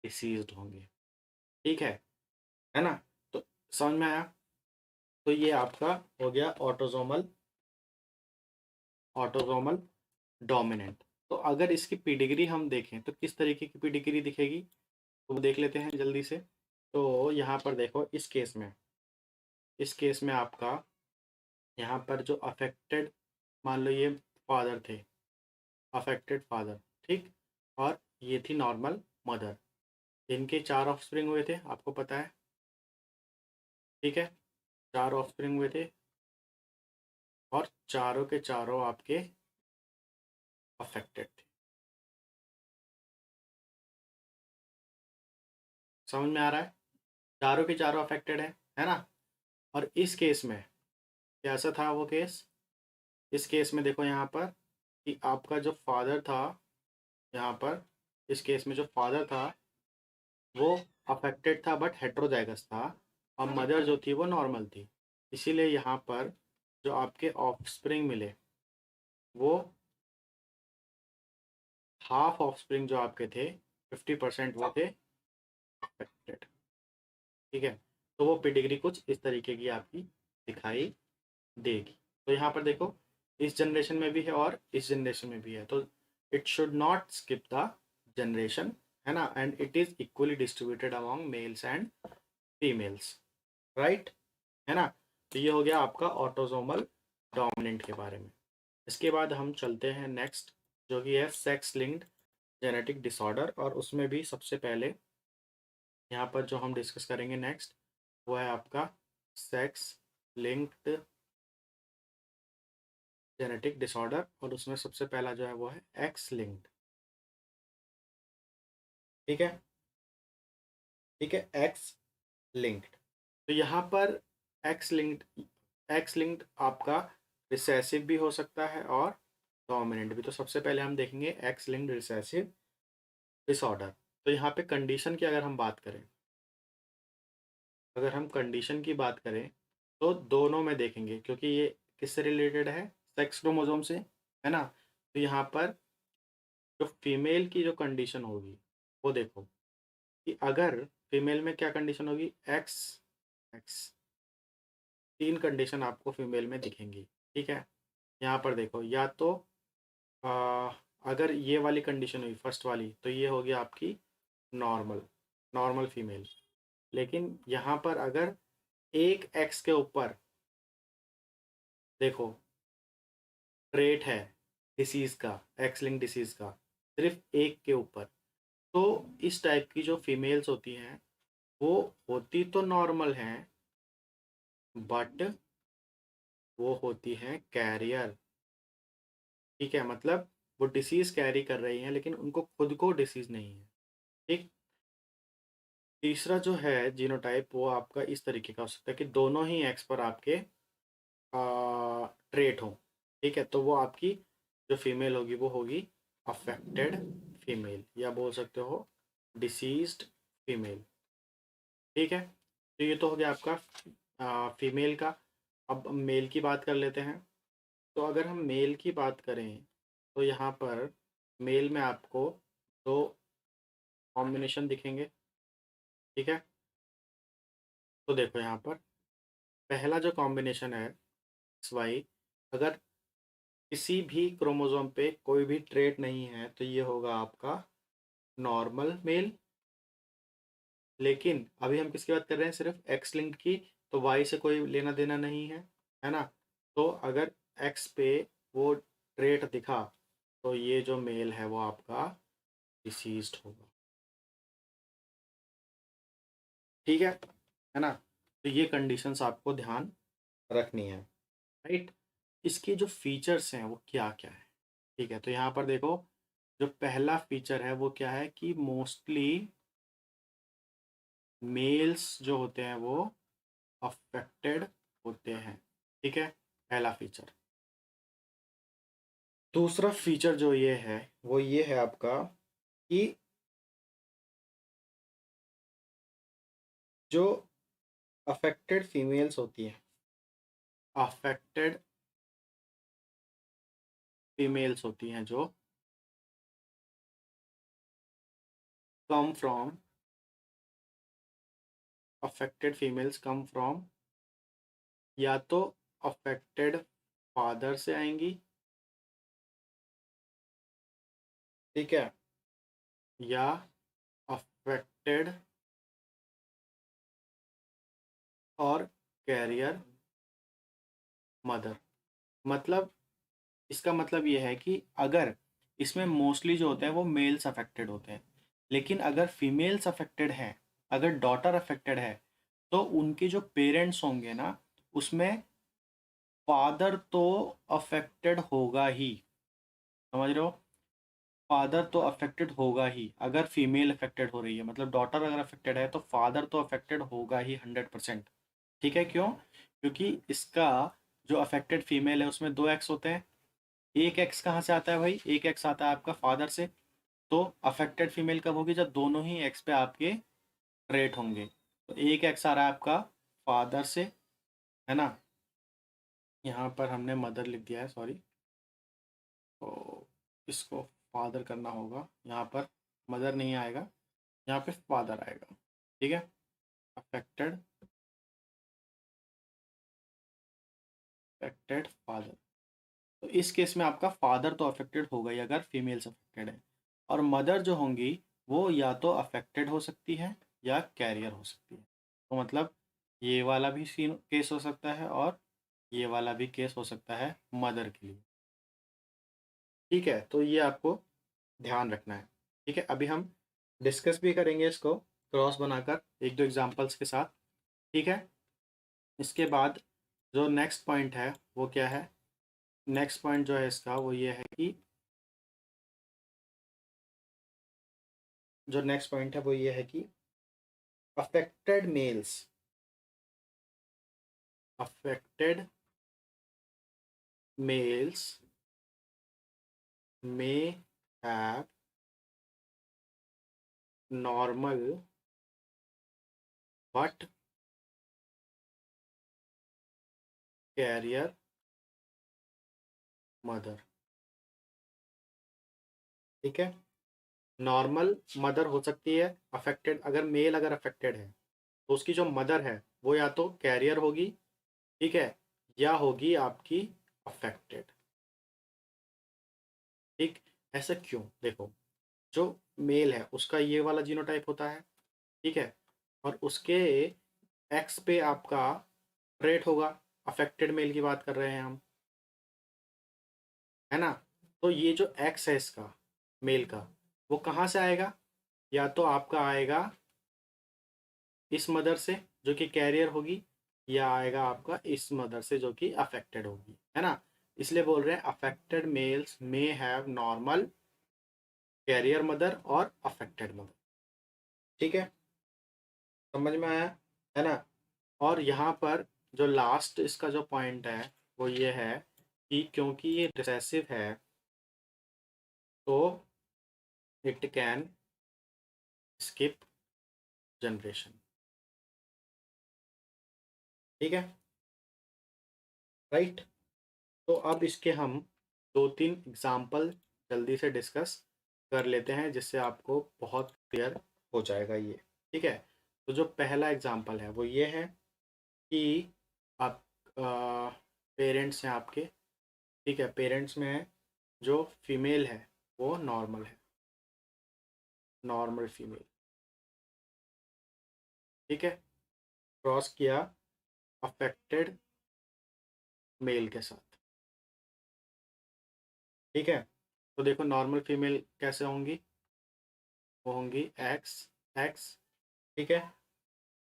डिसीज्ड होंगे। ठीक है ना। तो समझ में आया। तो ये आपका हो गया ऑटोसोमल, ऑटोसोमल डोमिनेंट। तो अगर इसकी पीडिग्री हम देखें तो किस तरीके की पीडिग्री दिखेगी, तो वो देख लेते हैं जल्दी से। तो यहाँ पर देखो इस केस में आपका यहाँ पर जो अफेक्टेड, मान लो ये फादर थे, अफेक्टेड फादर, ठीक, और ये थी नॉर्मल मदर, इनके 4 ऑफस्प्रिंग हुए थे आपको पता है। ठीक है, 4 ऑफस्प्रिंग हुए थे और चारों के चारों आपके अफेक्टेड थे। समझ में आ रहा है, चारों के चारों अफेक्टेड है ना। और इस केस में कैसा था वो केस, इस केस में देखो यहाँ पर कि आपका जो फादर था, यहाँ पर इस केस में जो फादर था वो अफेक्टेड था बट हेट्रोजाइगस था, और मदर जो थी वो नॉर्मल थी। इसीलिए यहाँ पर जो आपके ऑफस्प्रिंग मिले वो हाफ ऑफस्प्रिंग जो आपके थे 50% वो थे अफेक्टेड। ठीक है, तो वो पेडिग्री कुछ इस तरीके की आपकी दिखाई देगी। तो यहाँ पर देखो इस जनरेशन में भी है और इस जनरेशन में भी है, तो it should not skip the generation, है ना, and it is equally distributed among mails and females, right, है ना। तो ये हो गया आपका ऑटोसोमल डोमिनेंट के बारे में। इसके बाद हम चलते हैं नेक्स्ट, जो कि है सेक्स लिंक्ड जेनेटिक डिसऑर्डर, और उसमें भी सबसे पहले यहाँ पर जो हम डिस्कस करेंगे नेक्स्ट वो है आपका सेक्स लिंक्ड जेनेटिक डिसऑर्डर, और उसमें सबसे पहला जो है वो है एक्स लिंक्ड। ठीक है, ठीक है, एक्स लिंक्ड। तो यहाँ पर एक्स लिंक्ड आपका रिसेसिव भी हो सकता है और डोमिनेंट भी। तो सबसे पहले हम देखेंगे एक्स लिंक्ड रिसेसिव डिसऑर्डर। तो यहाँ पे कंडीशन की अगर हम बात करें, अगर हम कंडीशन की बात करें तो दोनों में देखेंगे, क्योंकि ये किससे रिलेटेड है, सेक्स क्रोमोसोम से, है ना। तो यहाँ पर जो फीमेल की जो कंडीशन होगी वो देखो कि अगर फीमेल में क्या कंडीशन होगी, एक्स एक्स, 3 कंडीशन आपको फीमेल में दिखेंगी। ठीक है, यहाँ पर देखो या तो आ, अगर ये वाली कंडीशन हुई फर्स्ट वाली तो ये होगी आपकी नॉर्मल, नॉर्मल फीमेल। लेकिन यहाँ पर अगर एक एक्स के ऊपर देखो ट्रेट है डिसीज़ का, एक्स लिंक डिसीज़ का, सिर्फ एक के ऊपर, तो इस टाइप की जो फीमेल्स होती हैं वो होती तो नॉर्मल हैं बट वो होती हैं कैरियर। ठीक है, मतलब वो डिसीज़ कैरी कर रही हैं लेकिन उनको खुद को डिसीज़ नहीं है। ठीक, तीसरा जो है जीनोटाइप वो आपका इस तरीके का हो सकता है कि दोनों ही एक्स पर आपके ट्रेट हो। ठीक है, तो वो आपकी जो फीमेल होगी वो होगी अफेक्टेड फीमेल, या बोल सकते हो डिसीज्ड फीमेल। ठीक है, तो ये तो हो गया आपका फीमेल का। अब मेल की बात कर लेते हैं। तो अगर हम मेल की बात करें तो यहाँ पर मेल में आपको तो कॉम्बिनेशन दिखेंगे। ठीक है, तो देखो यहाँ पर पहला जो कॉम्बिनेशन है एक्स वाई, अगर किसी भी क्रोमोसोम पे कोई भी ट्रेट नहीं है तो ये होगा आपका नॉर्मल मेल। लेकिन अभी हम किसकी बात कर रहे हैं, सिर्फ एक्स लिंक्ड की, तो वाई से कोई लेना देना नहीं है ना। तो अगर एक्स पे वो ट्रेट दिखा तो ये जो मेल है वो आपका डिसीज्ड होगा। ठीक है ना। तो ये कंडीशंस आपको ध्यान रखनी है, राइट। इसके जो फीचर्स हैं वो क्या क्या है। ठीक है, तो यहाँ पर देखो जो पहला फीचर है वो क्या है कि मोस्टली मेल्स जो होते हैं वो अफेक्टेड होते हैं। ठीक है, पहला फीचर। दूसरा फीचर जो ये है वो ये है आपका कि जो अफेक्टेड फीमेल्स होती हैं, अफेक्टेड फीमेल्स होती हैं जो come from, affected females come from, या तो अफेक्टेड फादर से आएंगी, ठीक है, या अफेक्टेड और कैरियर मदर। मतलब इसका मतलब ये है कि अगर इसमें मोस्टली जो होते हैं वो मेल्स अफेक्टेड होते हैं, लेकिन अगर फीमेल्स अफेक्टेड हैं, अगर डॉटर अफेक्टेड है, तो उनके जो पेरेंट्स होंगे ना उसमें फादर तो अफेक्टेड होगा ही। समझ रहे हो, फादर तो अफेक्टेड होगा ही अगर फीमेल अफेक्टेड हो रही है, मतलब डॉटर अगर अफेक्टेड है तो फादर तो अफेक्टेड होगा ही 100%। ठीक है, क्यों? क्योंकि इसका जो अफेक्टेड फीमेल है उसमें दो एक्स होते हैं। एक एक्स कहाँ से आता है भाई, एक एक्स आता है आपका फादर से। तो अफेक्टेड फीमेल कब होगी, जब दोनों ही एक्स पे आपके ट्रेट होंगे। तो एक एक्स आ रहा है आपका फादर से, है ना। यहाँ पर हमने मदर लिख दिया है, सॉरी, तो इसको फादर करना होगा। यहाँ पर मदर नहीं आएगा, यहाँ पे फादर आएगा। ठीक है, अफेक्टेड, अफेक्टेड फादर। तो इस केस में आपका फादर तो अफेक्टेड होगा ही अगर फीमेल्स अफेक्टेड है, और मदर जो होंगी वो या तो अफेक्टेड हो सकती है या कैरियर हो सकती है। तो मतलब ये वाला भी सीन केस हो सकता है और ये वाला भी केस हो सकता है मदर के लिए। ठीक है, तो ये आपको ध्यान रखना है। ठीक है, अभी हम डिस्कस भी करेंगे इसको क्रॉस बनाकर एक दो एग्जांपल्स के साथ। ठीक है, इसके बाद जो नेक्स्ट पॉइंट है वो क्या है, नेक्स्ट पॉइंट जो है इसका वो ये है कि जो नेक्स्ट पॉइंट है वो ये है कि affected males, affected males may have normal but carrier mother। ठीक है, नॉर्मल मदर हो सकती है अफेक्टेड, अगर मेल अगर अफेक्टेड है तो उसकी जो मदर है वो या तो कैरियर होगी, ठीक है, या होगी आपकी अफेक्टेड। ठीक, ऐसा क्यों, देखो जो मेल है उसका ये वाला जीनोटाइप होता है, ठीक है, और उसके एक्स पे आपका ट्रेट होगा, अफेक्टेड मेल की बात कर रहे हैं हम, है ना। तो ये जो एक्स है इसका मेल का वो कहाँ से आएगा, या तो आपका आएगा इस मदर से जो कि कैरियर होगी, या आएगा आपका इस मदर से जो कि अफेक्टेड होगी, है ना। इसलिए बोल रहे हैं affected males may have normal, carrier mother और अफेक्टेड मदर। ठीक है, समझ में आया, है ना। और यहाँ पर जो लास्ट इसका जो पॉइंट है वो ये है कि क्योंकि ये रिसेसिव है तो इट कैन स्किप जनरेशन। ठीक है, राइट। तो अब इसके हम दो तीन एग्जाम्पल जल्दी से डिस्कस कर लेते हैं जिससे आपको बहुत क्लियर हो जाएगा ये। ठीक है, तो जो पहला एग्जांपल है वो ये है कि आप पेरेंट्स हैं आपके। ठीक है, पेरेंट्स में है जो फीमेल है वो नॉर्मल है, नॉर्मल फीमेल। ठीक है, क्रॉस किया अफेक्टेड मेल के साथ। ठीक है, तो देखो नॉर्मल फीमेल कैसे होंगी, वो होंगी एक्स एक्स। ठीक है,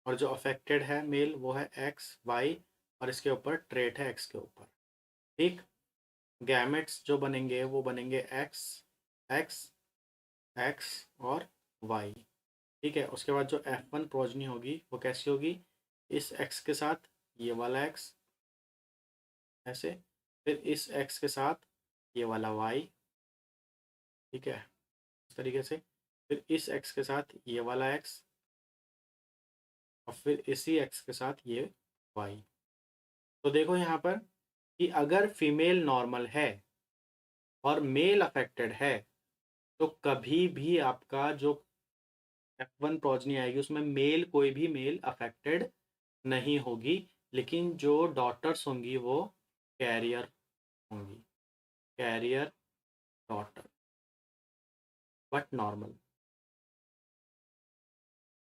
और जो अफेक्टेड है मेल वो है एक्स वाई, और इसके ऊपर ट्रेट है एक्स के ऊपर। ठीक, गैमेट्स जो बनेंगे वो बनेंगे एक्स एक्स एक्स और वाई। ठीक है, उसके बाद जो F1 प्रोजनी होगी वो कैसी होगी, इस एक्स के साथ ये वाला एक्स ऐसे, फिर इस एक्स के साथ ये वाला वाई। ठीक है, इस तरीके से, फिर इस एक्स के साथ ये वाला एक्स, और फिर इसी एक्स के साथ ये वाई। तो देखो यहाँ पर कि अगर फीमेल नॉर्मल है और मेल अफेक्टेड है तो कभी भी आपका जो F1 प्रोजनी आएगी उसमें मेल, कोई भी मेल अफेक्टेड नहीं होगी, लेकिन जो डॉटर्स होंगी वो कैरियर होंगी, कैरियर डॉटर, बट नॉर्मल।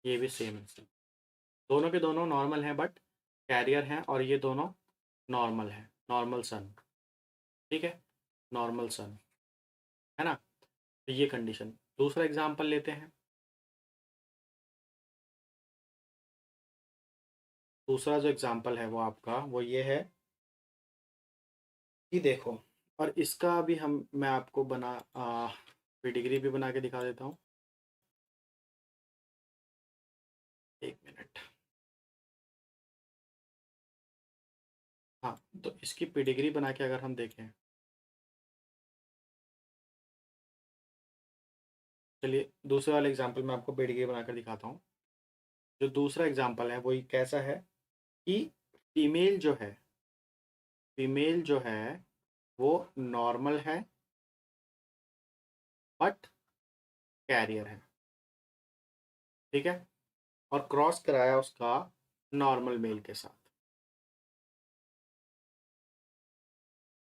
ये भी सेम है, दोनों के दोनों नॉर्मल हैं बट कैरियर हैं, और ये दोनों नॉर्मल हैं, नॉर्मल सन। ठीक है, नॉर्मल सन है ना। तो ये कंडीशन। दूसरा एग्जांपल लेते हैं। दूसरा जो एग्जांपल है वो आपका वो ये है कि देखो, और इसका भी मैं आपको डिग्री भी बना के दिखा देता हूँ। एक मिनट। हाँ, तो इसकी पेडिग्री बना के अगर हम देखें, चलिए दूसरे वाले एग्जांपल में आपको पेडिग्री बनाकर दिखाता हूँ। जो दूसरा एग्जांपल है वो कैसा है कि फीमेल जो है, फीमेल जो है वो नॉर्मल है बट कैरियर है। ठीक है, और क्रॉस कराया उसका नॉर्मल मेल के साथ।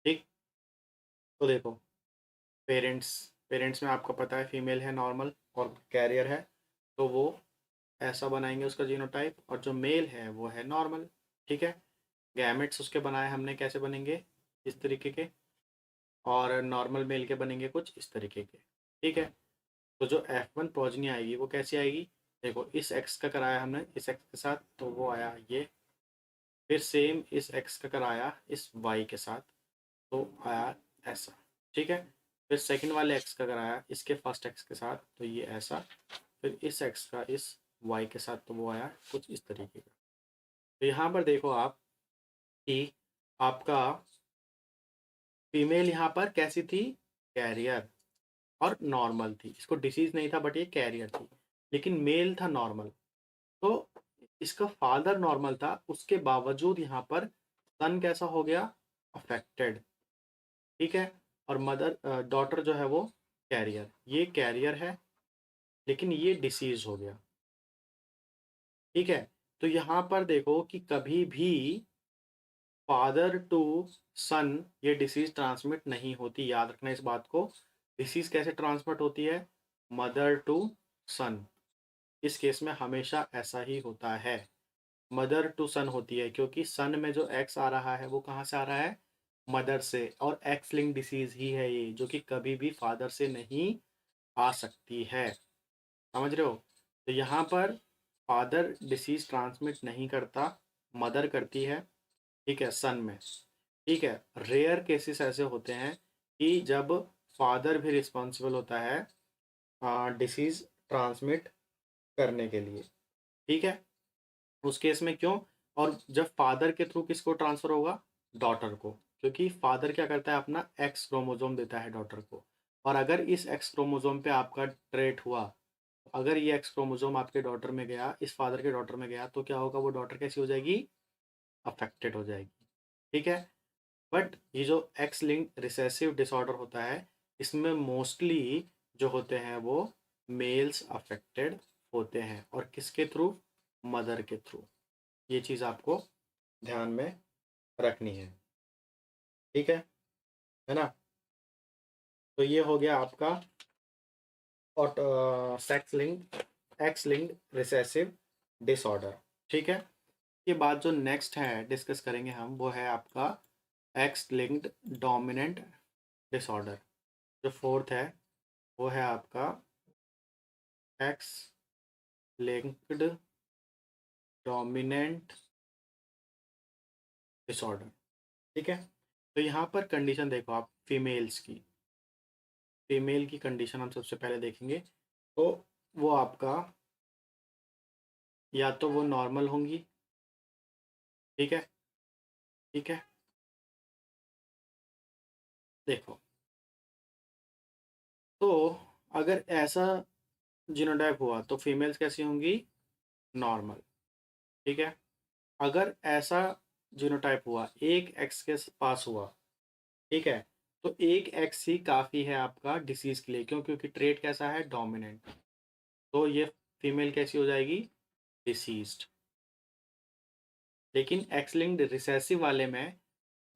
ठीक, तो देखो पेरेंट्स, पेरेंट्स में आपको पता है फीमेल है नॉर्मल और कैरियर है, तो वो ऐसा बनाएंगे उसका जीनोटाइप, और जो मेल है वो है नॉर्मल। ठीक है, गैमेट्स उसके बनाए हमने कैसे बनेंगे, इस तरीके के, और नॉर्मल मेल के बनेंगे कुछ इस तरीके के। ठीक है, तो जो F1 प्रोजनी आएगी वो कैसी आएगी, देखो इस एक्स का कराया हमने इस एक्स के साथ तो वो आया ये, फिर सेम इस एक्स का कराया इस वाई के साथ तो आया ऐसा। ठीक है, फिर सेकंड वाले एक्स का कराया इसके फर्स्ट एक्स के साथ तो ये ऐसा, फिर इस एक्स का इस वाई के साथ तो वो आया कुछ इस तरीके का। तो यहाँ पर देखो आप कि आपका फीमेल यहाँ पर कैसी थी, कैरियर, और नॉर्मल थी, इसको डिसीज नहीं था बट ये कैरियर थी, लेकिन मेल था नॉर्मल। तो इसका फादर नॉर्मल था, उसके बावजूद यहाँ पर सन कैसा हो गया, अफेक्टेड। ठीक है, और मदर डॉटर जो है वो कैरियर, ये कैरियर है लेकिन ये डिसीज हो गया। ठीक है, तो यहाँ पर देखो कि कभी भी फादर टू सन ये डिसीज ट्रांसमिट नहीं होती, याद रखना इस बात को। डिसीज कैसे ट्रांसमिट होती है, मदर टू सन, इस केस में हमेशा ऐसा ही होता है, मदर टू सन होती है, क्योंकि सन में जो एक्स आ रहा है वो कहाँ से आ रहा है, मदर से, और एक्स लिंक डिसीज ही है ये, जो कि कभी भी फादर से नहीं आ सकती है। समझ रहे हो, तो यहाँ पर फादर डिसीज ट्रांसमिट नहीं करता, मदर करती है। ठीक है, सन में। ठीक है, रेयर केसेस ऐसे होते हैं कि जब फादर भी रिस्पॉन्सिबल होता है डिसीज ट्रांसमिट करने के लिए। ठीक है, उस केस में क्यों, और जब फादर के थ्रू किसको ट्रांसफर होगा, डॉटर को, क्योंकि फादर क्या करता है अपना एक्स क्रोमोजोम देता है डॉटर को, और अगर इस एक्स क्रोमोजोम पे आपका ट्रेट हुआ, अगर ये एक्स क्रोमोजोम आपके डॉटर में गया, इस फादर के डॉटर में गया, तो क्या होगा, वो डॉटर कैसी हो जाएगी, अफेक्टेड हो जाएगी। ठीक है, बट ये जो एक्स लिंक रिसेसिव डिसऑर्डर होता है इसमें मोस्टली जो होते हैं वो मेल्स अफेक्टेड होते हैं, और किसके थ्रू? मदर के थ्रू। ये चीज़ आपको ध्यान में रखनी है, ठीक है ना? तो ये हो गया आपका और sex linked x linked recessive disorder, ठीक है। ये बात जो नेक्स्ट है डिस्कस करेंगे हम, वो है आपका एक्स लिंक्ड डोमिनेंट डिसऑर्डर। जो फोर्थ है वो है आपका एक्स लिंक्ड डोमिनेंट डिसऑर्डर, ठीक है। तो यहाँ पर कंडीशन देखो आप, फीमेल की कंडीशन हम सबसे पहले देखेंगे। तो वो आपका या तो वो नॉर्मल होंगी, ठीक है, ठीक है। देखो, तो अगर ऐसा जीनोटाइप हुआ तो फीमेल्स कैसी होंगी? नॉर्मल, ठीक है। अगर ऐसा जीनोटाइप हुआ, एक एक्स के पास हुआ, ठीक है, तो एक एक्स ही काफ़ी है आपका डिसीज के लिए। क्यों? क्योंकि ट्रेट कैसा है? डोमिनेंट। तो ये फीमेल कैसी हो जाएगी? डिसीज्ड। लेकिन एक्स लिंक्ड रिसेसिव वाले में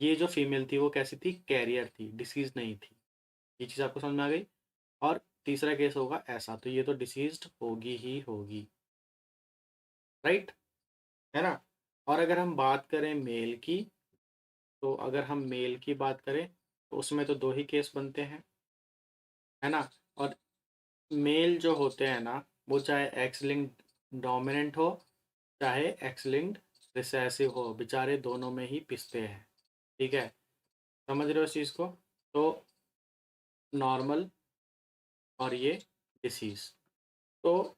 ये जो फीमेल थी वो कैसी थी? कैरियर थी, डिसीज नहीं थी। ये चीज़ आपको समझ में आ गई? और तीसरा केस होगा ऐसा, तो ये तो डिसीज्ड होगी ही होगी, राइट, है ना? और अगर हम बात करें मेल की, तो अगर हम मेल की बात करें तो उसमें तो दो ही केस बनते हैं, है ना? और मेल जो होते हैं ना, वो चाहे एक्स लिंक्ड डोमिनेंट हो, चाहे एक्स लिंक्ड रिसेसिव हो, बेचारे दोनों में ही पिसते हैं, ठीक है। समझ रहे हो इस चीज़ को? तो नॉर्मल और ये डिसीज, तो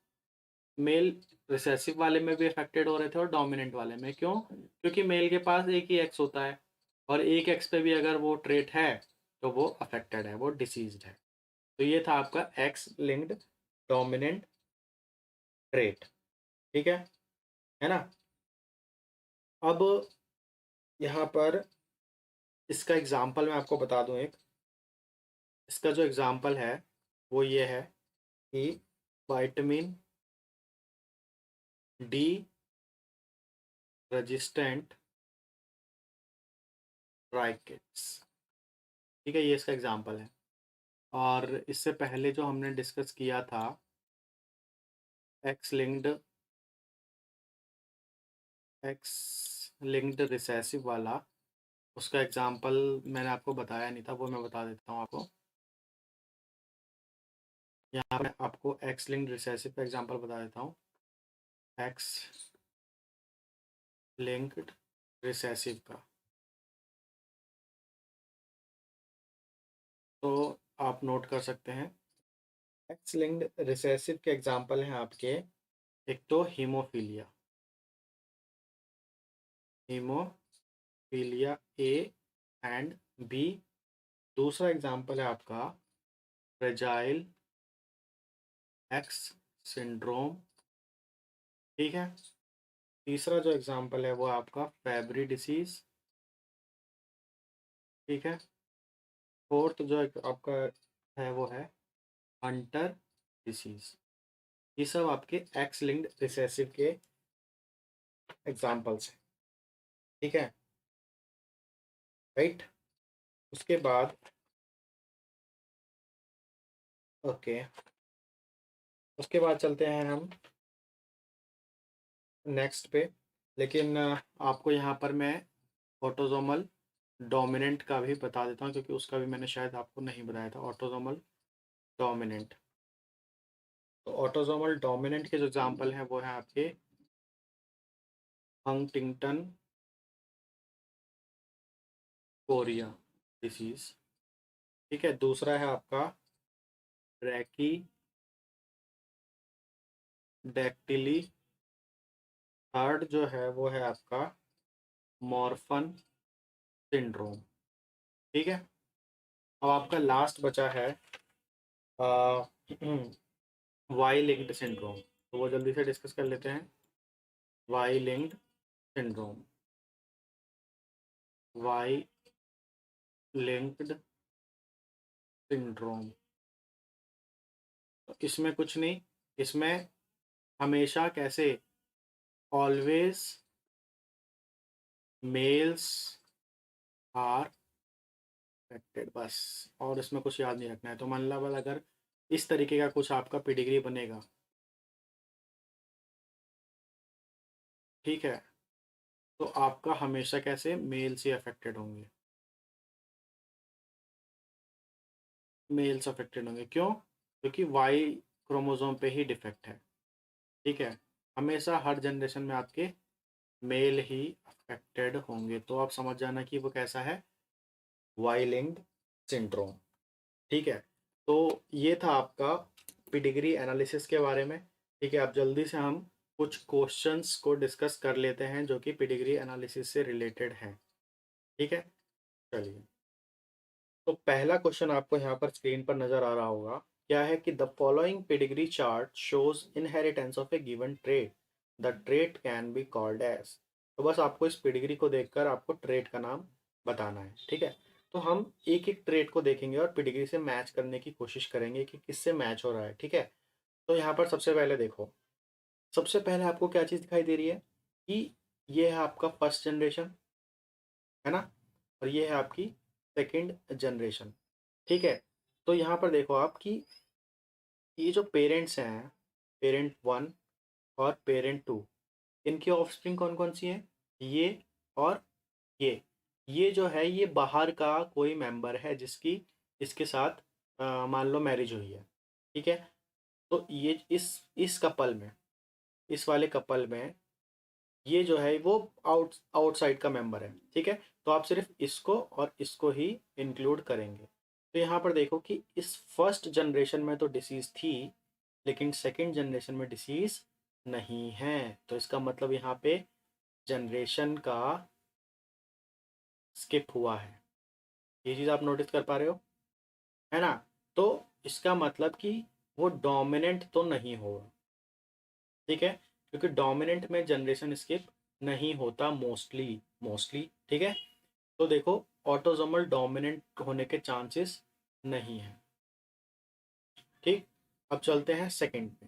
मेल रिसेसिव वाले में भी अफेक्टेड हो रहे थे और डोमिनेंट वाले में। क्यों? क्योंकि मेल के पास एक ही एक्स होता है, और एक एक्स पे भी अगर वो ट्रेट है तो वो अफेक्टेड है, वो डिसीज्ड है। तो ये था आपका एक्स लिंक्ड डोमिनेंट ट्रेट, ठीक है ना? अब यहाँ पर इसका एग्जाम्पल मैं आपको बता दूं एक। इसका जो एग्जाम्पल है वो ये है कि विटामिन डी रेजिस्टेंट राइकेट्स, ठीक है, ये इसका एग्जाम्पल है। और इससे पहले जो हमने डिस्कस किया था एक्स लिंक्ड रिसेसिव वाला, उसका एग्जाम्पल मैंने आपको बताया नहीं था, वो मैं बता देता हूँ आपको। यहाँ मैं आपको एक्स लिंक्ड रिसेसिव का एग्जाम्पल बता देता हूँ। एक्स लिंक्ड रिसेसिव का, तो आप नोट कर सकते हैं। एक्स लिंक्ड रिसेसिव के एग्जाम्पल हैं आपके, एक तो हीमोफीलिया ए एंड बी। दूसरा एग्जाम्पल है आपका फ्रेजाइल एक्स सिंड्रोम, ठीक है। तीसरा जो एग्जाम्पल है वो आपका फैब्री डिसीज, ठीक है। फोर्थ जो आपका है वो है हंटर डिसीज। ये सब आपके एक्स लिंक्ड रिसेसिव के एग्जाम्पल्स हैं, ठीक है, राइट। उसके बाद ओके, उसके बाद चलते हैं हम नेक्स्ट पे। लेकिन आपको यहाँ पर मैं ऑटोजोमल डोमिनेंट का भी बता देता हूँ, क्योंकि उसका भी मैंने शायद आपको नहीं बताया था, ऑटोजोमल डोमिनेंट। तो ऑटोजोमल डोमिनेंट के जो एग्जाम्पल हैं वो हैं आपके हंटिंगटन कोरिया डिसीज, ठीक है। दूसरा है आपका ब्रैकी डैक्टिली। थर्ड जो है वो है आपका मॉर्फन सिंड्रोम, ठीक है। अब आपका लास्ट बचा है वाई लिंक्ड सिंड्रोम, तो वो जल्दी से डिस्कस कर लेते हैं। Y linked syndrome, Y linked syndrome, तो इसमें कुछ नहीं, इसमें हमेशा कैसे, ऑलवेज मेल्स आर अफेक्टेड, बस। और इसमें कुछ याद नहीं रखना है। तो मतलब अगर इस तरीके का कुछ आपका पेडिग्री बनेगा, ठीक है, तो आपका हमेशा कैसे मेल से अफेक्टेड होंगे, मेल्स अफेक्टेड होंगे। क्यों? क्योंकि वाई क्रोमोसोम पे ही डिफेक्ट है, ठीक है। हमेशा हर जनरेशन में आपके मेल ही अफेक्टेड होंगे। तो आप समझ जाना कि वो कैसा है, वाई लिंक्ड सिंड्रोम, ठीक है। तो ये था आपका पेडिग्री एनालिसिस के बारे में, ठीक है। अब जल्दी से हम कुछ क्वेश्चंस को डिस्कस कर लेते हैं जो कि पेडिग्री एनालिसिस से रिलेटेड हैं, ठीक है। चलिए, तो पहला क्वेश्चन आपको यहाँ पर स्क्रीन पर नजर आ रहा होगा। क्या है कि the following pedigree chart shows inheritance of a given trait, the trait can be called as. तो बस आपको इस पेडिग्री को देखकर आपको ट्रेट का नाम बताना है, ठीक है। तो हम एक एक ट्रेट को देखेंगे और पेडिग्री से मैच करने की कोशिश करेंगे कि किससे मैच हो रहा है, ठीक है। तो यहाँ पर सबसे पहले देखो, सबसे पहले आपको क्या चीज़ दिखाई दे रही है कि ये है आपका फर्स्ट जनरेशन, है ना, और ये है आपकी सेकंड जनरेशन, ठीक है। तो यहाँ पर देखो आप कि ये जो पेरेंट्स हैं, पेरेंट वन और पेरेंट टू, इनकी ऑफस्प्रिंग कौन कौन सी है, ये और ये जो है ये बाहर का कोई मेंबर है जिसकी इसके साथ मान लो मैरिज हुई है, ठीक है। तो ये इस कपल में, इस वाले कपल में ये जो है वो आउटसाइड का मेंबर है, ठीक है। तो आप सिर्फ इसको और इसको ही इंक्लूड करेंगे। तो यहाँ पर देखो कि इस फर्स्ट जनरेशन में तो डिसीज थी, लेकिन सेकंड जनरेशन में डिसीज नहीं है। तो इसका मतलब यहाँ पे जनरेशन का स्किप हुआ है। ये चीज़ आप नोटिस कर पा रहे हो, है ना। तो इसका मतलब कि वो डोमिनेंट तो नहीं होगा, ठीक है, क्योंकि डोमिनेंट में जनरेशन स्किप नहीं होता मोस्टली, ठीक है। तो देखो, ऑटोजोमल डोमिनेंट होने के चांसेस नहीं है, ठीक। अब चलते हैं सेकंड पे।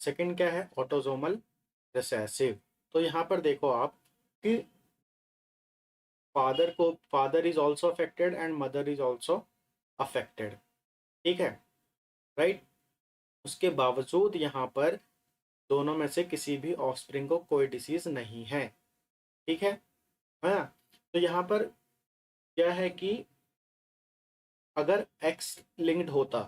सेकंड क्या है, ऑटोजोमल रिसेसिव। तो यहाँ पर देखो आप कि father is also affected and mother is also affected, ठीक है, राइट। उसके बावजूद यहाँ पर दोनों में से किसी भी ऑफस्प्रिंग को कोई डिसीज नहीं है, ठीक है। हाँ, तो यहाँ पर क्या है कि अगर एक्स लिंक्ड होता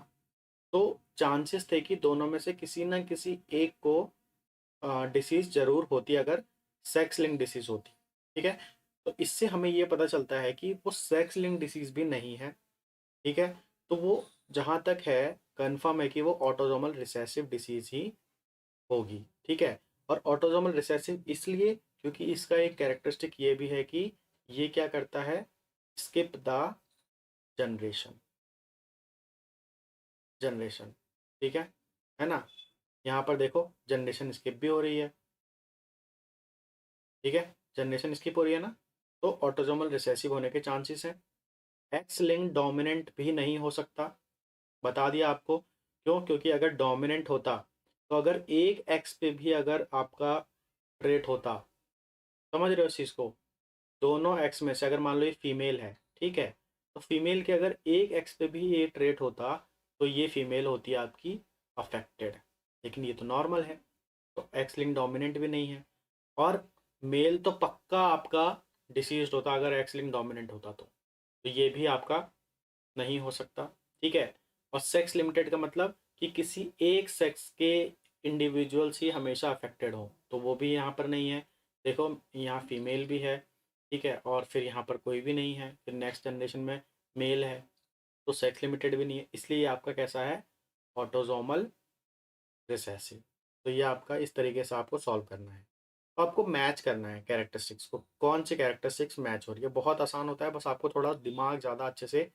तो चांसेस थे कि दोनों में से किसी ना किसी एक को डिसीज जरूर होती अगर सेक्स लिंक डिसीज होती, ठीक है। तो इससे हमें ये पता चलता है कि वो सेक्स लिंक डिसीज भी नहीं है, ठीक है। तो वो जहाँ तक है कंफर्म है कि वो ऑटोजोमल रिसेसिव डिसीज ही होगी, ठीक है। और ऑटोजोमल रिसेसिव इसलिए क्योंकि इसका एक कैरेक्टरिस्टिक ये भी है कि ये क्या करता है, स्किप द जनरेशन, जनरेशन, ठीक है ना। यहाँ पर देखो जनरेशन स्किप भी हो रही है, ठीक है, जनरेशन स्किप हो रही है ना। तो ऑटोजोमल रिसेसिव होने के चांसेस हैं। एक्स लिंक डोमिनेंट भी नहीं हो सकता, बता दिया आपको। क्यों? क्योंकि अगर डोमिनेंट होता तो अगर एक एक्स पे भी अगर आपका ट्रेट होता, समझ रहे हो इस चीज़ को, दोनों एक्स में से अगर मान लो ये फीमेल है, ठीक है, तो फीमेल के अगर एक एक्स पे भी ये ट्रेट होता तो ये फीमेल होती है आपकी अफेक्टेड, लेकिन ये तो नॉर्मल है, तो एक्स लिंक डोमिनेंट भी नहीं है। और मेल तो पक्का आपका डिसीज होता अगर एक्स लिंक डोमिनेंट होता तो ये भी आपका नहीं हो सकता, ठीक है। और सेक्स लिमिटेड का मतलब कि किसी एक सेक्स के इंडिविजुअल्स ही हमेशा अफेक्टेड हो, तो वो भी यहाँ पर नहीं है। देखो यहाँ फीमेल भी है, ठीक है, और फिर यहाँ पर कोई भी नहीं है, फिर नेक्स्ट जनरेशन में मेल है, तो सेक्स लिमिटेड भी नहीं है, इसलिए ये आपका कैसा है, ऑटोजोमल रिसेसिव। तो ये आपका इस तरीके से आपको सॉल्व करना है। तो आपको मैच करना है कैरेक्टरिस्टिक्स को, कौन सी कैरेक्टरिस्टिक्स मैच हो रही है, बहुत आसान होता है, बस आपको थोड़ा दिमाग ज़्यादा अच्छे से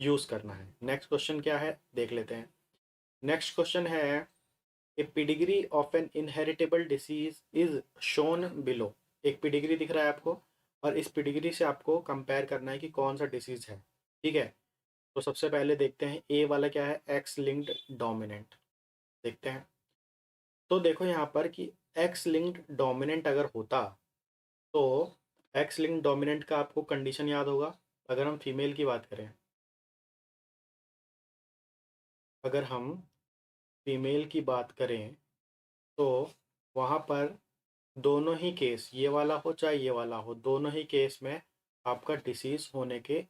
यूज़ करना है। नेक्स्ट क्वेश्चन क्या है देख लेते हैं। नेक्स्ट क्वेश्चन है, a pedigree of an inheritable disease is shown below. एक पिडिग्री दिख रहा है आपको, और इस पिडिग्री से आपको कंपेयर करना है कि कौन सा डिसीज है, ठीक है। तो सबसे पहले देखते हैं ए वाला क्या है, एक्स लिंक्ड डोमिनेंट, देखते हैं। तो देखो यहाँ पर कि एक्स लिंक्ड डोमिनेंट अगर होता तो एक्स लिंक्ड डोमिनेंट का आपको कंडीशन याद होगा। अगर हम फीमेल की बात करें, अगर हम फीमेल की बात करें तो वहाँ पर दोनों ही केस, ये वाला हो चाहे ये वाला हो, दोनों ही केस में आपका डिसीज़ होने के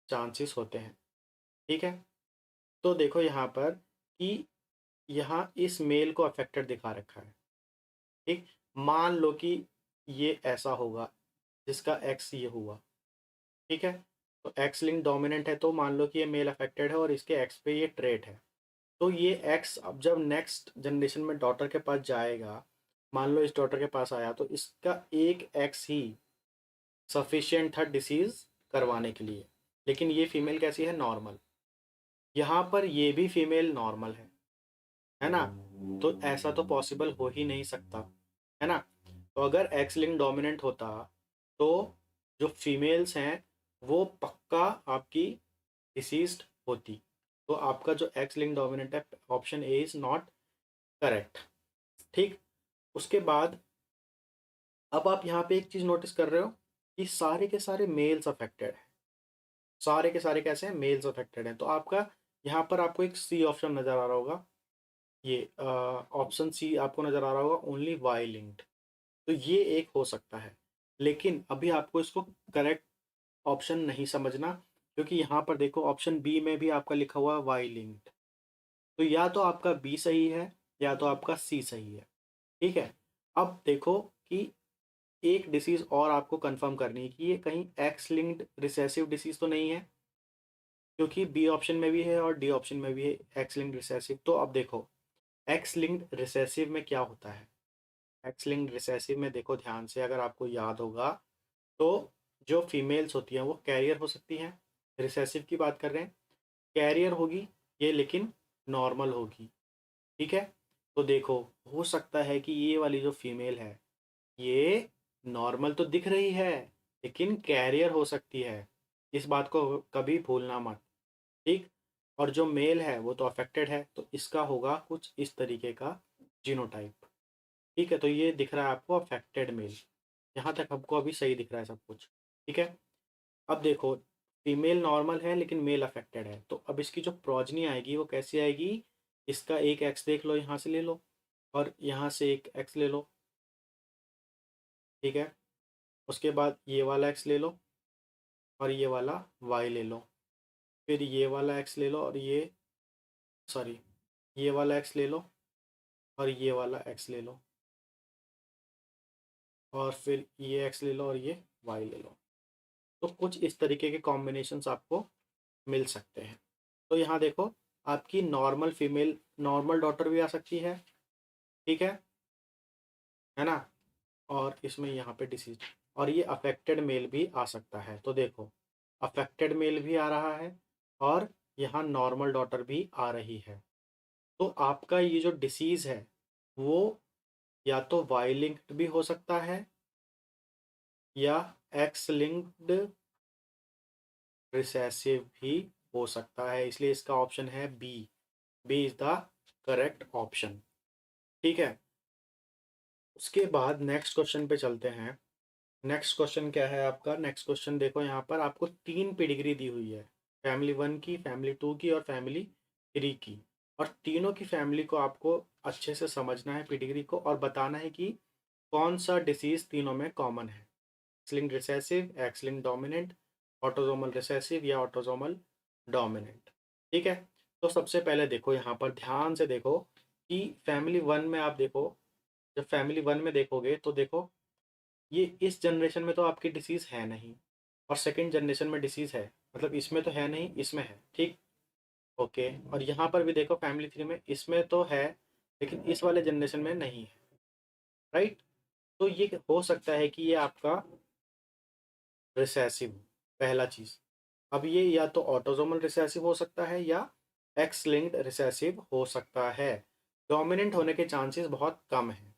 चांसेस होते हैं। ठीक है। तो देखो यहाँ पर कि यहाँ इस मेल को अफेक्टेड दिखा रखा है। ठीक। मान लो कि ये ऐसा होगा जिसका एक्स ये हुआ। ठीक है। तो एक्स लिंक डोमिनेंट है तो मान लो कि ये मेल अफेक्टेड है और इसके एक्स पे ये ट्रेट है। तो ये एक्स अब जब नेक्स्ट जनरेशन में डॉटर के पास जाएगा, मान लो इस डॉटर के पास आया, तो इसका एक एक्स ही सफिशिएंट था डिसीज करवाने के लिए। लेकिन ये फीमेल कैसी है? नॉर्मल। यहाँ पर ये भी फीमेल नॉर्मल है ना? तो ऐसा तो पॉसिबल हो ही नहीं सकता, है ना? तो अगर एक्स लिंक डोमिनेंट होता तो जो फीमेल्स हैं वो पक्का आपकी डिसीज्ड होती। तो आपका जो एक्स लिंक डोमिनेंट है, option A is not correct. ठीक। उसके बाद अब आप यहाँ पे एक चीज नोटिस कर रहे हो कि सारे के सारे मेल्स अफेक्टेड हैं। सारे के सारे कैसे हैं? मेल्स अफेक्टेड हैं। तो आपका यहाँ पर आपको एक सी ऑप्शन नजर आ रहा होगा। ये ऑप्शन सी आपको नजर आ रहा होगा, ओनली वाई लिंक्ड। तो ये एक हो सकता है, लेकिन अभी आपको इसको करेक्ट ऑप्शन नहीं समझना, क्योंकि यहाँ पर देखो ऑप्शन बी में भी आपका लिखा हुआ है वाई लिंक्ड। तो या तो आपका बी सही है या तो आपका सी सही है। ठीक है। अब देखो कि एक डिसीज और आपको कंफर्म करनी है कि ये कहीं एक्स लिंक्ड रिसेसिव डिसीज तो नहीं है, क्योंकि बी ऑप्शन में भी है और डी ऑप्शन में भी है एक्स लिंक्ड रिसेसिव। तो अब देखो एक्स लिंक्ड रिसेसिव में क्या होता है। एक्स लिंक्ड रिसेसिव में देखो ध्यान से, अगर आपको याद होगा तो जो फीमेल्स होती हैं वो कैरियर हो सकती हैं। रिसेसिव की बात कर रहे हैं, कैरियर होगी ये, लेकिन नॉर्मल होगी। ठीक है। तो देखो हो सकता है कि ये वाली जो फीमेल है ये नॉर्मल तो दिख रही है लेकिन कैरियर हो सकती है। इस बात को कभी भूलना मत। ठीक। और जो मेल है वो तो अफेक्टेड है, तो इसका होगा कुछ इस तरीके का जीनोटाइप। ठीक है। तो ये दिख रहा है आपको अफेक्टेड मेल। यहाँ तक हमको अभी सही दिख रहा है सब कुछ। ठीक है। अब देखो फीमेल नॉर्मल है लेकिन मेल अफेक्टेड है, तो अब इसकी जो प्रोजनी आएगी वो कैसी आएगी? इसका एक एक्स देख लो, यहाँ से ले लो और यहाँ से एक एक्स ले लो। ठीक है। उसके बाद ये वाला एक्स ले लो और ये वाला वाई ले लो। फिर ये वाला एक्स ले लो और ये, सॉरी, ये वाला एक्स ले लो और ये वाला एक्स ले लो, और फिर ये एक्स ले लो और ये वाई ले लो। तो कुछ इस तरीके के कॉम्बिनेशंस आपको मिल सकते हैं। तो यहाँ देखो आपकी नॉर्मल फीमेल, नॉर्मल डॉटर भी आ सकती है। ठीक है ना? और इसमें यहाँ पे डिसीज, और ये अफेक्टेड मेल भी आ सकता है। तो देखो अफेक्टेड मेल भी आ रहा है और यहाँ नॉर्मल डॉटर भी आ रही है। तो आपका ये जो डिसीज है वो या तो वाई लिंक्ड भी हो सकता है या एक्स लिंक्ड रिसेसिव भी हो सकता है, इसलिए इसका ऑप्शन है B. B is the correct option. ठीक है। उसके बाद नेक्स्ट क्वेश्चन पे चलते हैं। नेक्स्ट क्वेश्चन क्या है आपका? नेक्स्ट क्वेश्चन देखो यहाँ पर आपको 3 पेडिग्री दी हुई है, फैमिली 1 की, फैमिली 2 की और फैमिली 3 की। और तीनों की फैमिली को आपको अच्छे से समझना है पेडिग्री को, और बताना है कि कौन सा डिसीज तीनों में कॉमन है। X linked recessive, x linked dominant, autosomal recessive या ऑटोसोमल डोमिनेंट। ठीक है। तो सबसे पहले देखो यहाँ पर ध्यान से देखो कि फैमिली 1 में आप देखो, जब फैमिली 1 में देखोगे तो देखो ये इस जनरेशन में तो आपकी डिसीज़ है नहीं, और सेकंड जनरेशन में डिसीज़ है, मतलब इसमें तो है नहीं, इसमें है। ठीक। ओके। और यहाँ पर भी देखो फैमिली 3 में इसमें तो है लेकिन इस वाले जनरेशन में नहीं है। राइट। तो ये हो सकता है कि ये आपका रिसेसिव, पहला चीज़। अब ये या तो ऑटोसोमल रिसेसिव हो सकता है या एक्स लिंक्ड रिसेसिव हो सकता है। डोमिनेंट होने के चांसेस बहुत कम हैं।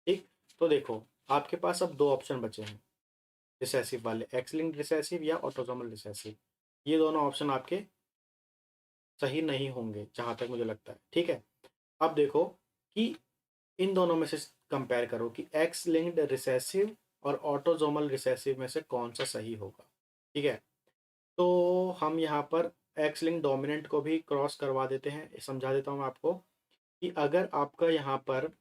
ठीक। तो देखो आपके पास अब दो ऑप्शन बचे हैं रिसेसिव वाले, एक्स लिंक्ड रिसेसिव या ऑटोसोमल रिसेसिव। ये दोनों ऑप्शन आपके सही नहीं होंगे जहाँ तक मुझे लगता है। ठीक है। अब देखो कि इन दोनों में से कंपेयर करो कि एक्स लिंक्ड रिसेसिव और ऑटोजोमल रिसेसिव में से कौन सा सही होगा। ठीक है, तो हम यहाँ पर एक्स लिंक डोमिनेंट को भी क्रॉस करवा देते हैं। समझा देता हूँ मैं आपको कि अगर आपका यहाँ पर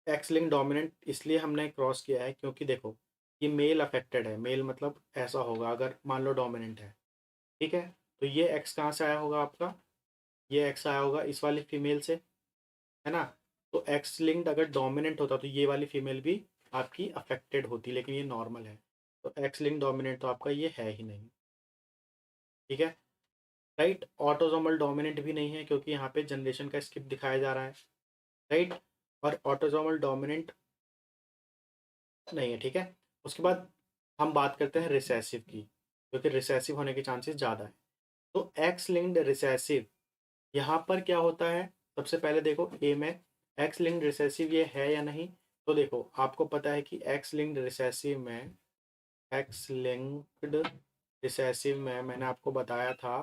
एक्स लिंक डोमिनेंट इसलिए हमने क्रॉस किया है क्योंकि देखो ये मेल अफेक्टेड है। मेल मतलब ऐसा होगा अगर मान लो डोमिनेंट है, ठीक है, तो ये एक्स कहाँ से आया होगा आपका, ये एक्स आया होगा इस वाली फीमेल से, है ना। तो एक्स लिंक्ड अगर डोमिनेंट होता तो ये वाली फीमेल भी आपकी अफेक्टेड होती, लेकिन ये नॉर्मल है, तो एक्स लिंक डोमिनेंट तो आपका ये है ही नहीं। ठीक है, राइट। ऑटोजोमल डोमिनेंट भी नहीं है क्योंकि यहाँ पे जनरेशन का स्किप दिखाया जा रहा है, राइट। और ऑटोजोमल डोमिनेंट नहीं है। ठीक है, उसके बाद हम बात करते हैं रिसेसिव की, क्योंकि रिसेसिव होने के चांसेस ज़्यादा है। तो एक्स लिंक्ड रिसेसिव यहाँ पर क्या होता है, सबसे पहले देखो ए में एक्स लिंक्ड रिसेसिव ये है या नहीं। तो देखो आपको पता है कि एक्स लिंक्ड रिसेसिव में, एक्स लिंक्ड रिसेसिव में मैंने आपको बताया था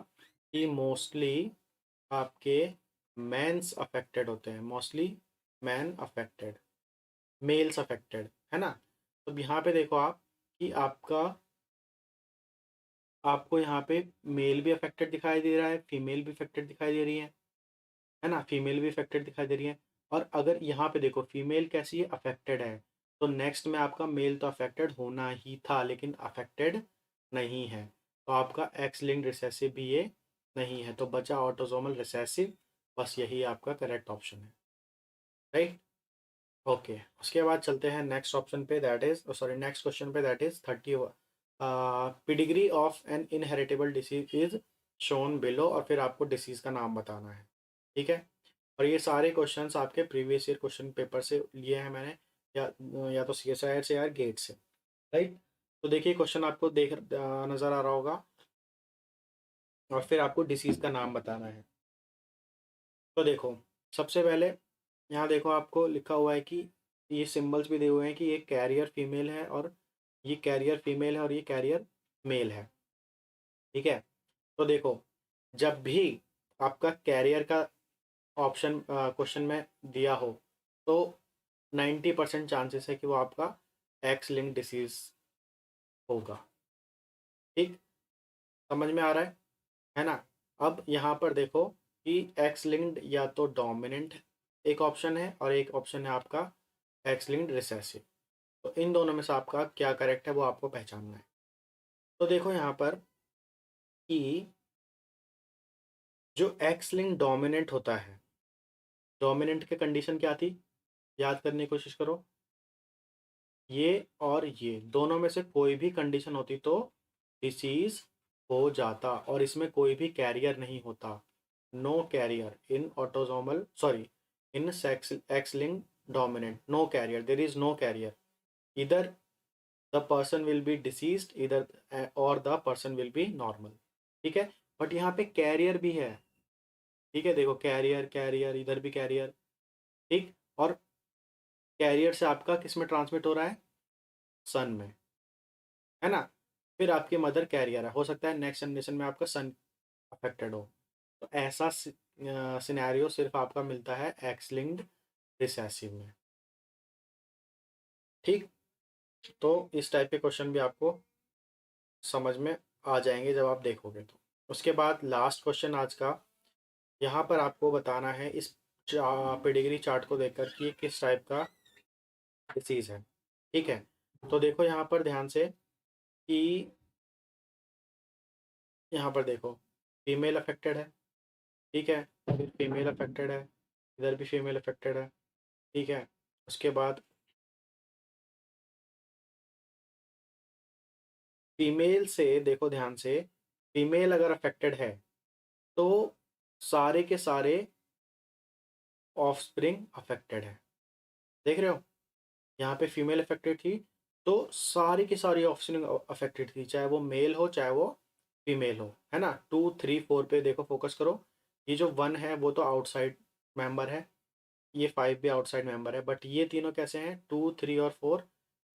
कि मोस्टली आपके मेंस अफेक्टेड होते हैं, mostly man affected, males affected, है ना। तो यहाँ पे देखो आप कि आपको यहाँ पे मेल भी अफेक्टेड दिखाई दे रहा है, फीमेल भी अफेक्टेड दिखाई दे रही है ना, फीमेल भी अफेक्टेड दिखाई दे रही है। और अगर यहाँ पे देखो फीमेल कैसी है, अफेक्टेड है, तो नेक्स्ट में आपका मेल तो अफेक्टेड होना ही था लेकिन अफेक्टेड नहीं है, तो आपका एक्स लिंक्ड रिसेसिव भी ये नहीं है, तो बचा ऑटोसोमल रिसेसिव, बस यही आपका करेक्ट ऑप्शन है, राइट। ओके, उसके बाद चलते हैं नेक्स्ट ऑप्शन पे, that is sorry next question पे, that is 30। Pedigree of an inheritable disease is shown below, और फिर आपको डिसीज का नाम बताना है। ठीक है, और ये सारे क्वेश्चंस आपके प्रीवियस ईयर क्वेश्चन पेपर से लिए हैं मैंने, या तो CSIR से या गेट से, राइट। तो देखिए क्वेश्चन आपको नज़र आ रहा होगा, और फिर आपको डिसीज़ का नाम बताना है। तो देखो सबसे पहले यहाँ देखो आपको लिखा हुआ है कि ये सिंबल्स भी दिए हुए हैं कि ये कैरियर फीमेल है और ये कैरियर फीमेल है और ये कैरियर मेल है। ठीक है, तो देखो जब भी आपका कैरियर का ऑप्शन क्वेश्चन में दिया हो तो 90% चांसेस है कि वो आपका एक्स लिंक डिसीज होगा। ठीक, समझ में आ रहा है ना। अब यहाँ पर देखो कि एक्स लिंक्ड या तो डोमिनेंट एक ऑप्शन है और एक ऑप्शन है आपका एक्स लिंक्ड रिसेसिव, तो इन दोनों में से आपका क्या करेक्ट है वो आपको पहचानना है। तो देखो यहाँ पर कि जो एक्स लिंक्ड डोमिनेंट होता है, डोमिनेंट की कंडीशन क्या थी, याद करने की कोशिश करो, ये और ये दोनों में से कोई भी कंडीशन होती तो डिसीज हो जाता, और इसमें कोई भी कैरियर नहीं होता, no carrier in autosomal sorry in sex X link dominant, no carrier, there is no carrier, either the person will be diseased either और the person will be normal. ठीक है, बट यहाँ पे कैरियर भी है। ठीक है, देखो कैरियर कैरियर इधर भी कैरियर, ठीक, और कैरियर से आपका किस में ट्रांसमिट हो रहा है, सन में, है ना। फिर आपकी मदर कैरियर है, हो सकता है नेक्स्ट जनरेशन में आपका सन अफेक्टेड हो, तो ऐसा सिनेरियो सिर्फ आपका मिलता है एक्स लिंक्ड रिसेसिव में। ठीक, तो इस टाइप के क्वेश्चन भी आपको समझ में आ जाएंगे जब आप देखोगे तो। उसके बाद लास्ट क्वेश्चन आज का, यहाँ पर आपको बताना है इस पेडिग्री चार्ट को देखकर कि ये किस टाइप का डिसीज़ है। ठीक है, तो देखो यहाँ पर ध्यान से कि यहाँ पर देखो फीमेल अफेक्टेड है, ठीक है, फिर फीमेल अफेक्टेड है, इधर भी फीमेल अफेक्टेड है, ठीक है। उसके बाद फीमेल से देखो ध्यान से, फीमेल अगर अफेक्टेड है तो सारे के सारे ऑफस्प्रिंग अफेक्टेड है। देख रहे हो, यहाँ पे फीमेल अफेक्टेड थी तो सारी की सारी ऑफस्प्रिंग अफेक्टेड थी, चाहे वो मेल हो चाहे वो फीमेल हो, है ना। 2 3 4 पे देखो फोकस करो, ये जो 1 है वो तो आउटसाइड मेंबर है, ये 5 भी आउटसाइड मेंबर है, बट ये तीनों कैसे हैं, 2 3 और 4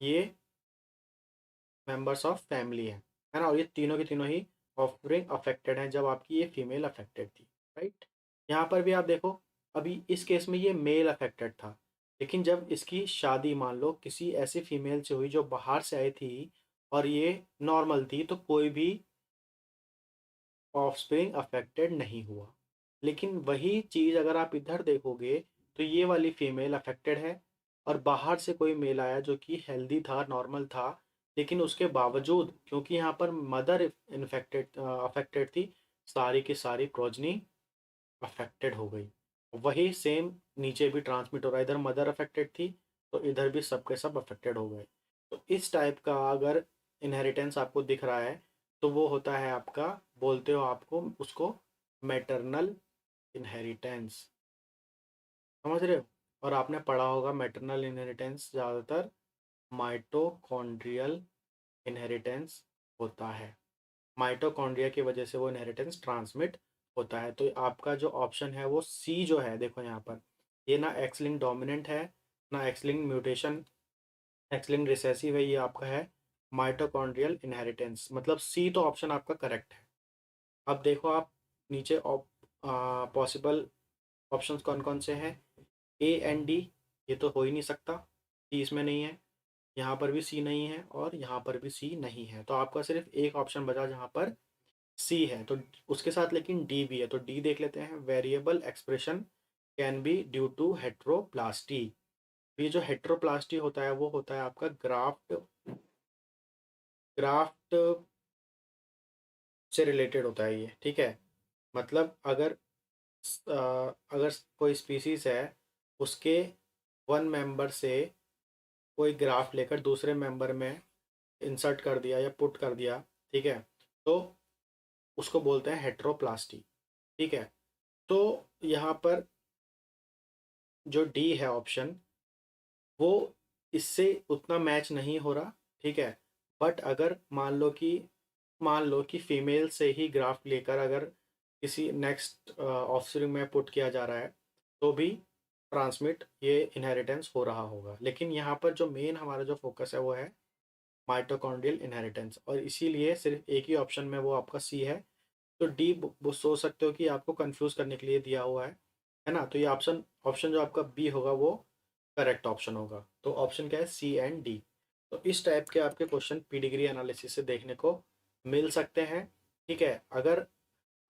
ये मेंबर्स ऑफ फैमिली है ना, और ये तीनों के तीनों ही ऑफस्प्रिंग अफेक्टेड हैं जब आपकी ये फीमेल अफेक्टेड थी, राइट। यहाँ पर भी आप देखो अभी इस केस में ये मेल अफेक्टेड था, लेकिन जब इसकी शादी मान लो किसी ऐसी फीमेल से हुई जो बाहर से आई थी और ये नॉर्मल थी, तो कोई भी ऑफस्प्रिंग अफेक्टेड नहीं हुआ। लेकिन वही चीज़ अगर आप इधर देखोगे तो ये वाली फीमेल अफेक्टेड है और बाहर से कोई मेल आया जो कि हेल्दी था, नॉर्मल था, लेकिन उसके बावजूद क्योंकि यहाँ पर मदर इन्फेक्टेड अफेक्टेड थी, सारी की सारी प्रोजनी अफेक्टेड हो गई। वही सेम नीचे भी ट्रांसमिट हो रहा है, इधर मदर अफेक्टेड थी तो इधर भी सबके सब अफेक्टेड हो गए। तो इस टाइप का अगर इनहेरिटेंस आपको दिख रहा है तो वो होता है आपका, बोलते हो आपको उसको मैटरनल इनहेरिटेंस, समझ रहे हो। और आपने पढ़ा होगा मैटरनल इनहेरिटेंस ज़्यादातर माइटोकॉन्ड्रियल इनहेरिटेंस होता है, माइटोकॉन्ड्रिया की वजह से वो इनहेरिटेंस ट्रांसमिट होता है। तो आपका जो ऑप्शन है वो सी जो है, देखो यहाँ पर ये ना एक्स लिंक डोमिनेंट है ना x link mutation, x link recessive है, ये आपका है माइटोकॉन्ड्रियल इनहेरिटेंस, मतलब सी तो ऑप्शन आपका करेक्ट है। अब देखो आप नीचे पॉसिबल ऑप्शंस कौन कौन से हैं, ए एंड डी, ये तो हो ही नहीं सकता, सी इसमें नहीं है, यहाँ पर भी सी नहीं है और यहाँ पर भी सी नहीं है। तो आपका सिर्फ एक ऑप्शन बचा जहाँ पर सी है, तो उसके साथ लेकिन डी भी है, तो डी देख लेते हैं, variable expression can be due to heteroplasmy. ये जो हेट्रोप्लास्टी होता है वो होता है आपका ग्राफ्ट ग्राफ्ट से रिलेटेड होता है ये, ठीक है। मतलब अगर कोई स्पीसीज है, उसके वन मेंबर से कोई ग्राफ्ट लेकर दूसरे मेंबर में इंसर्ट कर दिया या पुट कर दिया, ठीक है, तो उसको बोलते हैं हेट्रोप्लास्टी, ठीक है। तो यहाँ पर जो डी है ऑप्शन, वो इससे उतना मैच नहीं हो रहा, ठीक है। बट अगर मान लो कि फीमेल से ही ग्राफ्ट लेकर अगर किसी नेक्स्ट ऑफस्प्रिंग में पुट किया जा रहा है तो भी ट्रांसमिट ये इनहेरिटेंस हो रहा होगा। लेकिन यहाँ पर जो मेन हमारा जो फोकस है वो है माइटोकॉन्ड्रियल इनहेरिटेंस, और इसीलिए सिर्फ एक ही ऑप्शन में वो आपका सी है। तो डी वो सोच सकते हो कि आपको कंफ्यूज करने के लिए दिया हुआ है ना। तो ये ऑप्शन ऑप्शन जो आपका बी होगा वो करेक्ट ऑप्शन होगा। तो ऑप्शन क्या है, सी एंड डी। तो इस टाइप के आपके क्वेश्चन पीडिग्री एनालिसिस से देखने को मिल सकते हैं, ठीक है। अगर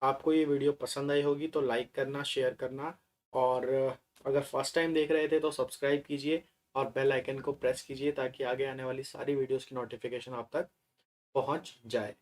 आपको ये वीडियो पसंद आई होगी तो लाइक करना, शेयर करना, और अगर फर्स्ट टाइम देख रहे थे तो सब्सक्राइब कीजिए और बेल आइकन को प्रेस कीजिए ताकि आगे आने वाली सारी वीडियोस की नोटिफिकेशन आप तक पहुंच जाए।